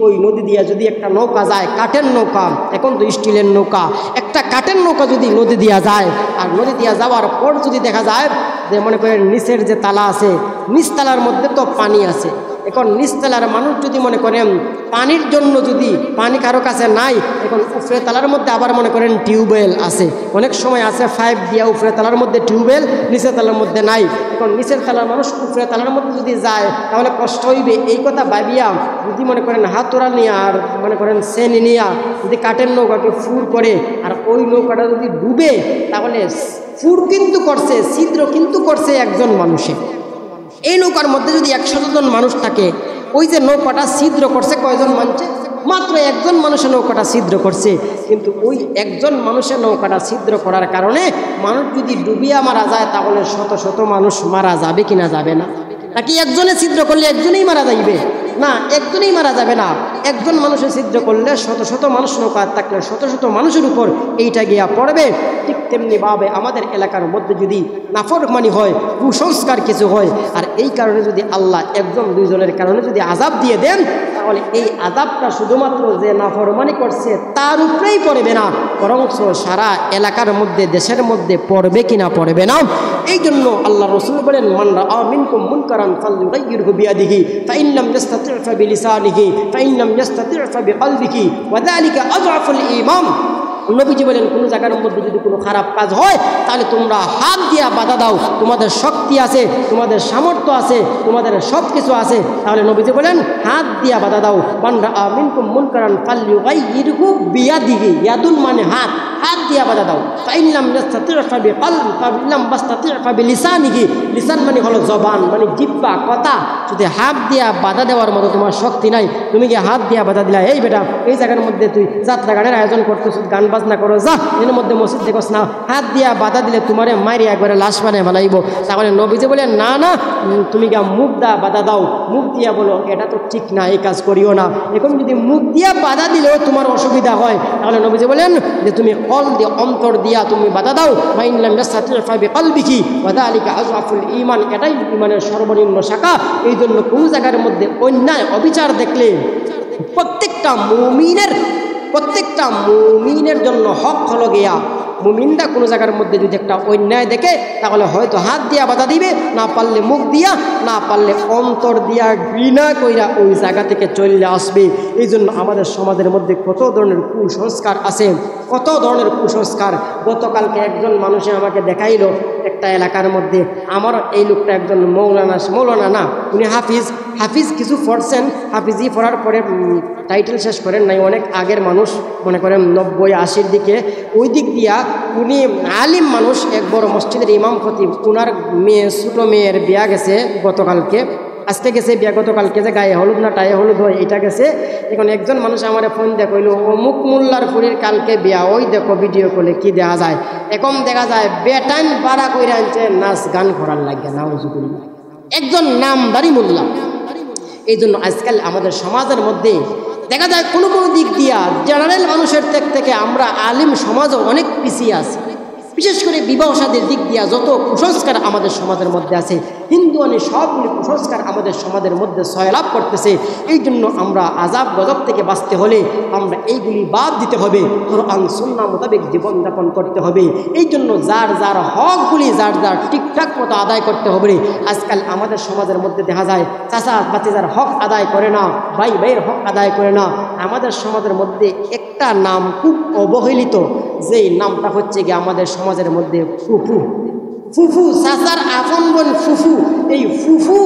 ওই নদী দিয়ে যদি একটা নৌকা যায়, কাঠের নৌকা, এখন তো স্টিলের নৌকা, একটা কাঠের নৌকা যদি নদী দিয়া যায়, আর নদী দিয়া যাওয়ার পর যদি দেখা যায় যে মনে করেন নিচের যে তালা আছে, নিচ তালার মধ্যে তো পানি আছে, এখন নিচতলার মানুষ যদি মনে করেন পানির জন্য যদি পানি কারো কাছে নাই, এখন উপরে তালার মধ্যে আবার মনে করেন টিউবওয়েল আছে, অনেক সময় আছে পাইপ দিয়া উপরে তালার মধ্যে টিউবওয়েল, নিচের তালার মধ্যে নাই। এখন নিচের তালার মানুষ উপরে তালার মধ্যে যদি যায় তাহলে কষ্ট হইবে, এই কথা ভাবিয়া যদি মনে করেন হাতুড়া নিয়ে আর মনে করেন সেনি নিয়া যদি কাঠের নৌকাকে ফুর করে আর ওই নৌকাটা যদি ডুবে, তাহলে ফুর কিন্তু করছে, ছিদ্র কিন্তু করছে একজন মানুষে। এই নৌকার মধ্যে যদি 100 জন মানুষ থাকে, ওই যে নৌকাটা ছিদ্র করছে কয়জন মানছে? মাত্র একজন মানুষের নৌকাটা ছিদ্র করছে। কিন্তু ওই একজন মানুষের নৌকাটা ছিদ্র করার কারণে মানুষ যদি ডুবিয়া মারা যায়, তাহলে শত শত মানুষ মারা যাবে কিনা যাবে না? নাকি একজনে ছিদ্র করলে একজনেই মারা যাইবে? না, একজনেই মারা যাবে না। একজন মানুষের ছিদ্র করলে শত শত মানুষ নৌকা থাকলে শত শত মানুষের উপর এইটা গিয়া পড়বে। ঠিক তেমনিভাবে আমাদের এলাকার মধ্যে যদি নাফরমানি হয়, কুসংস্কার কিছু হয়, আর এই কারণে যদি আল্লাহ একজন দুইজনের কারণে যদি আযাব দিয়ে দেন, তাহলে এই আযাবটা শুধুমাত্র যে নাফরমানি করছে তার উপরেই পড়বে না, বরং সারা এলাকার মধ্যে দেশের মধ্যে পড়বে কিনা পড়বে না। এই জন্য আল্লাহ রাসূল বলেন, মান রাআ মিনকুম মুনকারান ফালইউগাইয়িরহু বিয়াদিহি ফাইন লাম ইস্তাতি' ফাবিলিসানিহি ফাইন লাম ইস্তাতি' ফাবিকলবিহি ওয়া যালিকা আযআফুল ঈমান। নবীজি বলেন, কোনো জায়গার মধ্যে যদি কোনো খারাপ কাজ হয়, তাহলে তোমরা হাত দিয়া বাধা দাও। তোমাদের শক্তি আছে, তোমাদের সামর্থ্য আছে, তোমাদের সব কিছু আছে, তাহলে নবীজি বলেন হাত দিয়া বাধা দাও। মান রাআ মিনকুম মুনকারান ফালইউগাইয়িরহু বিয়াদিহি, ইয়াদুন মানে হাত, হাত দিয়া বাধা দাও। ফাইন লাম ইস্তাতি' ফাবিকলবি ফাইন লাম ইস্তাতি' ফাবিলিসানিহি, লিসান মানে হলো জবান, মানে জিহ্বা, কথা। যদি হাত দিয়া বাধা দেওয়ার মতো তোমার শক্তি নাই, তুমি কি হাত দিয়া বাধা দিলা, এই বেটা এই জায়গার মধ্যে তুই যাত্রা গানের আয়োজন করতেছ, গান বাজনা করো, যা এর মধ্যে মসজিদ দেখোস না, হাত দিয়া বাধা দিলে তোমারে মারি একবারে লাশ বানিয়ে বানাইব। তাহলে নবীজি বলেন, না না, তুমি গা মুখ দা বাধা দাও, মুখ দিয়া বলো এটা তো ঠিক না, এই কাজ করিও না। এখন যদি মুখ দিয়া বাধা দিলেও তোমার অসুবিধা হয়, তাহলে নবীজি বলেন যে তুমি কল দিয়ে, অন্তর দিয়া তুমি বাধা দাও। ফাইন লাম ইস্তাতি' ফাবিকলবিহি ওয়া যালিকা আযআফুল ঈমান, এটাই ঈমানের সর্বনিম্ন শাখা। এই জন্য কোন জায়গার মধ্যে অন্যায় অবিচার দেখলে প্রত্যেকটা মুমিনের জন্য হক হলো গিয়া, মুমিনরা কোনো জায়গার মধ্যে যদি একটা অন্যায় দেখে, তাহলে হয়তো হাত দিয়া বাধা দিবে, না পারলে মুখ দিয়া, না পারলে অন্তর দিয়া ঘৃণা কইরা ওই জায়গা থেকে চলে আসবে। এই জন্য আমাদের সমাজের মধ্যে কত ধরনের কুসংস্কার আছে, কত ধরনের কুসংস্কার। গতকালকে একজন মানুষে আমাকে দেখাইলো, একটা এলাকার মধ্যে আমার এই লোকটা একজন মৌলানা না, উনি হাফিজ কিছু পড়ছেন, হাফিজি পড়ার পরে টাইটেল শেষ করেন নাই, অনেক আগের মানুষ, মনে করেন 90-80 দিকে, ওই দিক দিয়া উনি আলিম মানুষ, এক বড় মসজিদের ইমাম খতিব। উনার মেয়ে, ছোটো মেয়ের বিয়া গেছে গতকালকে, আজকে গেছে বিয়া, গতকালকে যে গায়ে হলুদ না টায়ে হলুদ হয় এটা গেছে। এখন একজন মানুষ আমার ফোন দিয়ে কইল, অমুক মোল্লার পুরীর কালকে বিয়া, ওই দেখো ভিডিও করলে কি দেখা যায়। এখন দেখা যায় বেটাইন বাড়া কইরা আনছে নাচ গান করার লাগে, নাউজুবিল্লাহ, একজন নামদারি মোল্লা। এই জন্য আজকাল আমাদের সমাজের মধ্যে দেখা যায় কোনো দিক দিয়া জেনারেল মানুষের থেকে আমরা আলিম সমাজও অনেক পিছিয়ে আছি। বিশেষ করে বিবাহ শাদীর দিক দিয়া যত কুসংস্কার আমাদের সমাজের মধ্যে আছে, হিন্দুয়ানি সবগুলি কুসংস্কার আমাদের সমাজের মধ্যে সয়লাভ করতেছে। এই জন্য আমরা আযাব গজব থেকে বাঁচতে হলে আমরা এইগুলি বাদ দিতে হবে, কোরআন সুন্নাহ মোতাবেক জীবনযাপন করতে হবে। এই জন্য যার যার হকগুলি যার যার ঠিকঠাক মতো আদায় করতে হবে। আজকাল আমাদের সমাজের মধ্যে দেখা যায় চাচা বাচ্চার হক আদায় করে না, ভাই ভাইয়ের হক আদায় করে না। আমাদের সমাজের মধ্যে একটা নাম খুব অবহেলিত, যেই নামটা হচ্ছে গিয়ে আমাদের সমাজের মধ্যে ফুফু, চাচার আপন বোন ফুফু। এই ফুফু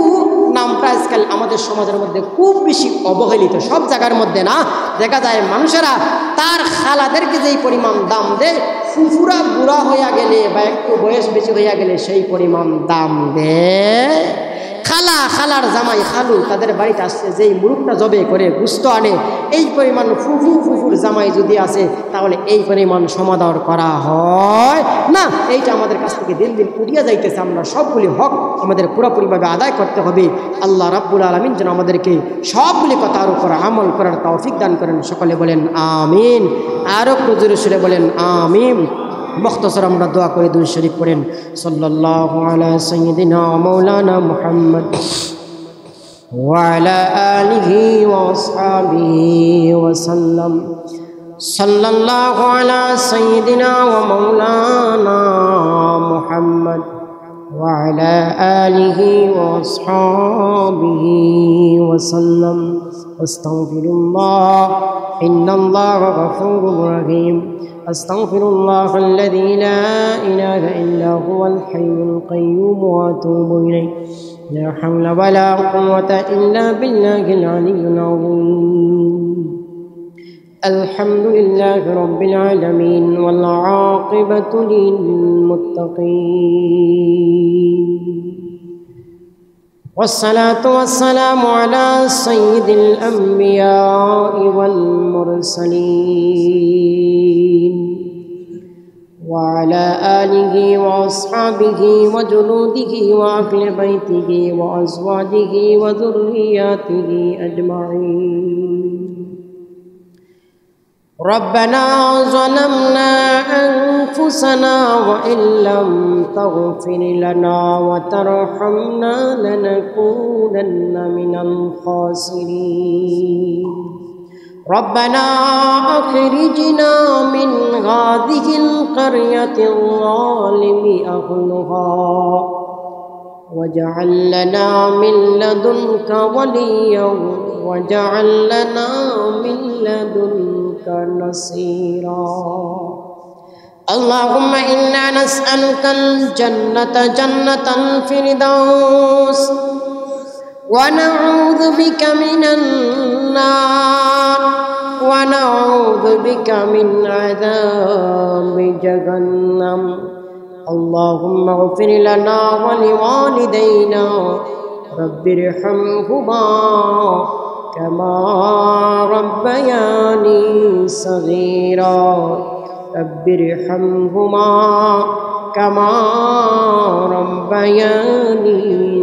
নামটা আজকাল আমাদের সমাজের মধ্যে খুব বেশি অবহেলিত। সব জায়গার মধ্যে না, দেখা যায় মানুষেরা তার খালাদেরকে যেই পরিমাণ দাম দেয়, ফুফুরা বুড়া হইয়া গেলে বা একটু বয়স বেশি হইয়া গেলে সেই পরিমাণ দাম দেয়। খালার জামাই খালু তাদের বাড়িতে আসছে, যেই মুরুখটা জবে করে গুস্ত আনে, এই পরিমাণ ফুফুর জামাই যদি আসে, তাহলে এই পরিমাণ সমাদর করা হয় না। এইটা আমাদের কাছ থেকে দিন দিন উড়িয়া যাইতেছে। আমরা সবগুলি হক আমাদের পুরোপুরিভাবে আদায় করতে হবে। আল্লাহ রাব্বুল আলামিন যেন আমাদেরকে সবগুলি কথার উপর আমল করার তৌফিক দান করেন। সকলে বলেন আমিন, আরো জোরে সুরে বলেন আমিন। মুখতাসার আমরা দোয়া করে দুরূদ শরীফ পড়েন। সাল্লাল্লাহু আলা সাইয়্যিদিনা ওয়া মাওলানা মুহাম্মদ ওয়া আলা আলিহি ওয়া আসহাবিহি ওয়া সাল্লাম। সাল্লাল্লাহু আলা সাইয়্যিদিনা ওয়া মাওলানা মুহাম্মদ وعلى آله وأصحابه وسلم واستغفر الله إن الله غفور رحيم أستغفر الله الذي لا إله إلا هو الحي القيوم وأتوب إليه لا حول ولا قوة إلا بالله العلي العظيم الحمد لله رب العالمين والعاقبة للمتقين والصلاة والسلام على سيد الأنبياء والمرسلين وعلى آله وأصحابه وجنوده وأهل بيته وأزواجه وذرياته أجمعين ربنا ظلمنا أنفسنا وإن لم تغفر لنا وترحمنا لنكونن من الخاسرين ربنا أخرجنا من هذه القرية الظالم أهلها واجعل لنا من لدنك وليا واجعل لنا من لدنك نصيرا اللهم إنا نسألك الجنة جنة الفردوس ونعوذ بك من النار ونعوذ بك من عذاب جهنم اللهم اغفر لنا ولوالدينا رب ارحمهما كما ربياني صغيرا رب ارحمهما كما ربياني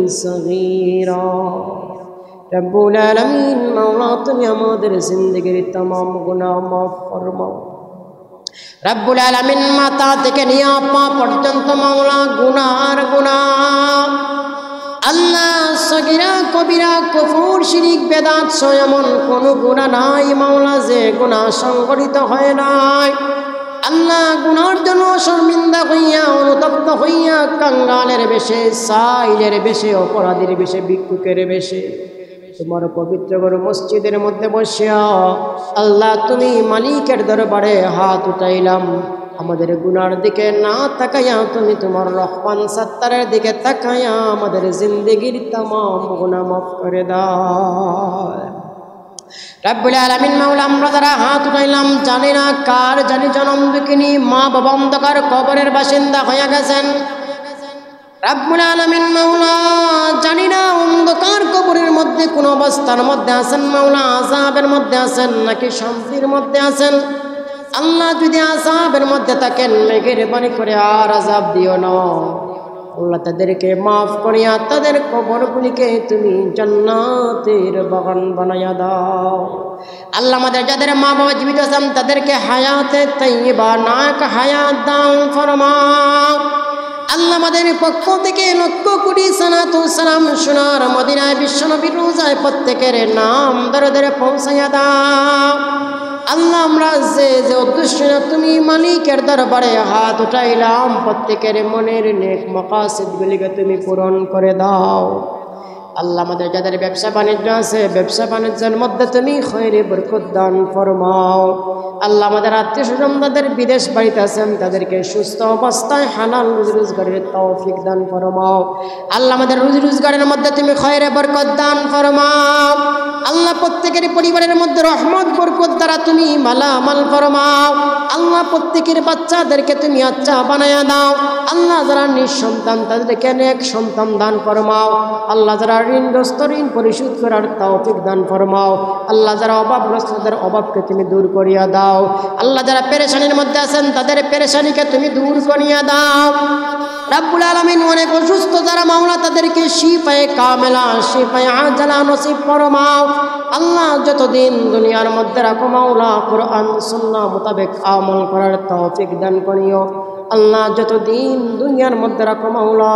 صغيرا رب العالمين مولا তুমি আমাদের জিন্দেগীর तमाम গুনাহ মাফ ফরমাও রব্বুল আলামিন মাথা থেকে নিয়ে পা পর্যন্ত মাওলা গুনাহ আর গুনাহ আল্লাহ সগীরা কবিরা কুফর শিরক বেদাত এমন কোন গুনাহ নাই মাওলা যে গুনাহ সংগঠিত হয় নাই আল্লাহ গুনার জন্য শর্মিন্দা হইয়া অনুতপ্ত হইয়া কাঙ্গালের বেশে সাইলের বেশে অপরাধীর বেশে ভিক্ষুকের বেশে তোমার পবিত্র ঘর মসজিদের মধ্যে বসিয়া আল্লাহ তুমি মালিকের দরবারে হাত উঠাইলাম আমাদের গুনার দিকে না তাকাইয়া তুমি তোমার রহমান সত্তারের দিকে তাকাইয়া আমাদের জিন্দেগীর तमाम গুনাহ মাফ করে দাও রব্বুল আলামিন মাওলা আমরা যারা হাত উঠাইলাম জানি না কার জানি জনম দুঃখিনী মা বাবা অন্ধকার কবরের বাসিন্দা হয়ে গেছেন রব্বুল আলামিন মাওলা জানি না অন্ধকার কবরের মধ্যে কোন অবস্থার মধ্যে আছেন মাওলা আযাবের মধ্যে আছেন নাকি শান্তির মধ্যে আছেন আল্লাহ যদি আযাবের মধ্যে থাকেন মেহেরবানি করে আর আযাব দিও না আল্লাহ তাদেরকে মাফ করিয়া তাদের কবরগুলিকে তুমি জান্নাতের বাগান বানাইয়া দাও আল্লাহ আমাদের যাদের মা বাবা জীবিত আছেন তাদেরকে হায়াতে তাইয়্যিবা নাক হায়াত দান ফরমাও আল্লাহ আমাদের পক্ষ থেকে লক্ষ কোটি সালাতু সালাম সোনার মদিনায় বিশ্বনবীর রোজায় প্রত্যেকের নাম দরে দরে পৌঁছাইয়া দাও আল্লাহ আমরা যে উদ্দেশ্য তুমি মালিকের দরবারে হাত উঠাইলাম প্রত্যেকের মনের নেক মাকাসিদগুলিকে তুমি পূরণ করে দাও আল্লাহ আমাদের যাদের ব্যবসা বাণিজ্য আছে ব্যবসা বাণিজ্যের মধ্যে তুমি খৈরে বরকত দান ফরমাও আল্লাহ আমাদের আত্মীয় স্বজন তাদের বিদেশ বাড়িতে আছেন তাদেরকে সুস্থ অবস্থায় হালাল রুজি রোজগারের তৌফিক দান ফরমাও আল্লাহ আমাদের রুজি রোজগারের মধ্যে তুমি খৈরে বরকত দান ফরমাও আল্লাহ প্রত্যেকের পরিবারের মধ্যে রহমত বরকত দ্বারা তুমি মালামাল ফরমাও আল্লাহ প্রত্যেকের বাচ্চাদেরকে তুমি আচ্ছা বানায়া দাও আল্লাহ যারা নিঃসন্তান তাদেরকে নেক সন্তান দান ফরমাও আল্লাহ যারা ঋণগ্রস্ত ঋণ পরিশোধ করার তৌফিক দান ফরমাও আল্লাহ যারা অভাবগ্রস্ত তাদের অভাবকে তুমি দূর করিয়া দাও আল্লাহ যারা পেরেশানির মধ্যে আছেন তাদের পেরেশানিকে তুমি দূর করিয়া দাও রব্বুল আলামিন অনেক অসুস্থ যারা মাওলা তাদেরকে শিফায়ে কামেলা শিফায়ে আজালা নসিব ফরমাও আল্লাহ যতদিন দুনিয়ার মধ্যে রাখো মাওলা কোরআন সুন্নাহ মোতাবেক আমল করার তৌফিক দান করিও আল্লাহ যতদিন দুনিয়ার মধ্যে রাখো মাওলা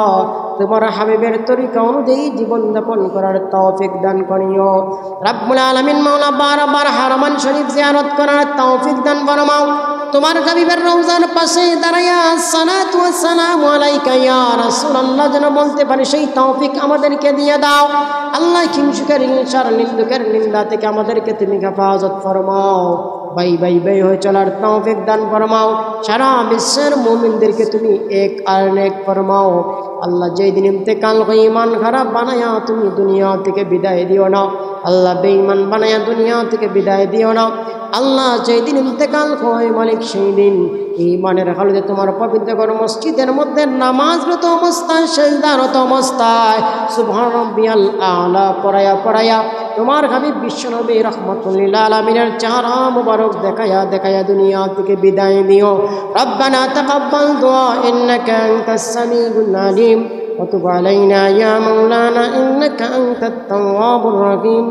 তোমার হাবিবের তরিকা অনুযায়ী জীবন যাপন করার তৌফিক দান করিও রব্বুল আলামিন মাওলা বারবার হারামান শরীফ জিয়ারত করার তৌফিক দান ফরমাও তোমার হাবিবের রওজার পাশে দাঁড়ায়া সালাতু ওয়াস সালামু আলাইকা ইয়া রাসূলুল্লাহ যেন বলতে পারি, সেই তৌফিক আমাদেরকে দিয়ে দাও। আল্লাহ হিংসুকের হিংসার, নিন্দুকের নিন্দা থেকে আমাদেরকে তুমি হেফাজত ফরমাও। বাই বাই বাই হয়ে চলার তৌফিক দান ফরমাও। সারা বিশ্বের মুমিনদেরকে তুমি এক আর এক ফরমাও। আল্লাহ যেই দিন ইন্তেকাল হয়ে ইমান খারাপ বানায়া তুমি দুনিয়া থেকে বিদায় দিও না। আল্লাহ বেঈমান বানায়া দুনিয়া থেকে বিদায় দিও না। আল্লাহ যেই দিন ইন্তেকাল হয় মালিক সেই দিন ঈমানের হালতে তোমার পবিত্র ঘর মসজিদের মধ্যে নামাজরত অবস্থায়, সেজদারত অবস্থায় সুবহান রাব্বিয়াল আলা পড়ায়া পড়ায়া তোমার হাবিব বিশ্বনবী রাহমাতুল্লিল আলামিনের চেহারা মুবারক দেখায়া দেখায়া দুনিয়া থেকে বিদায় দিও। রব্বানা তাকাব্বাল দুআ ইন্নাকা আনতাস সামিউল আলিম ওয়া তুব আলাইনা ইয়া মাওলানা ইন্নাকা আনতাত তাওয়াবুর রহিম।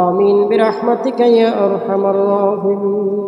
আমিন বিরহমাতিকা ইয়া আরহামার রাহিমিন।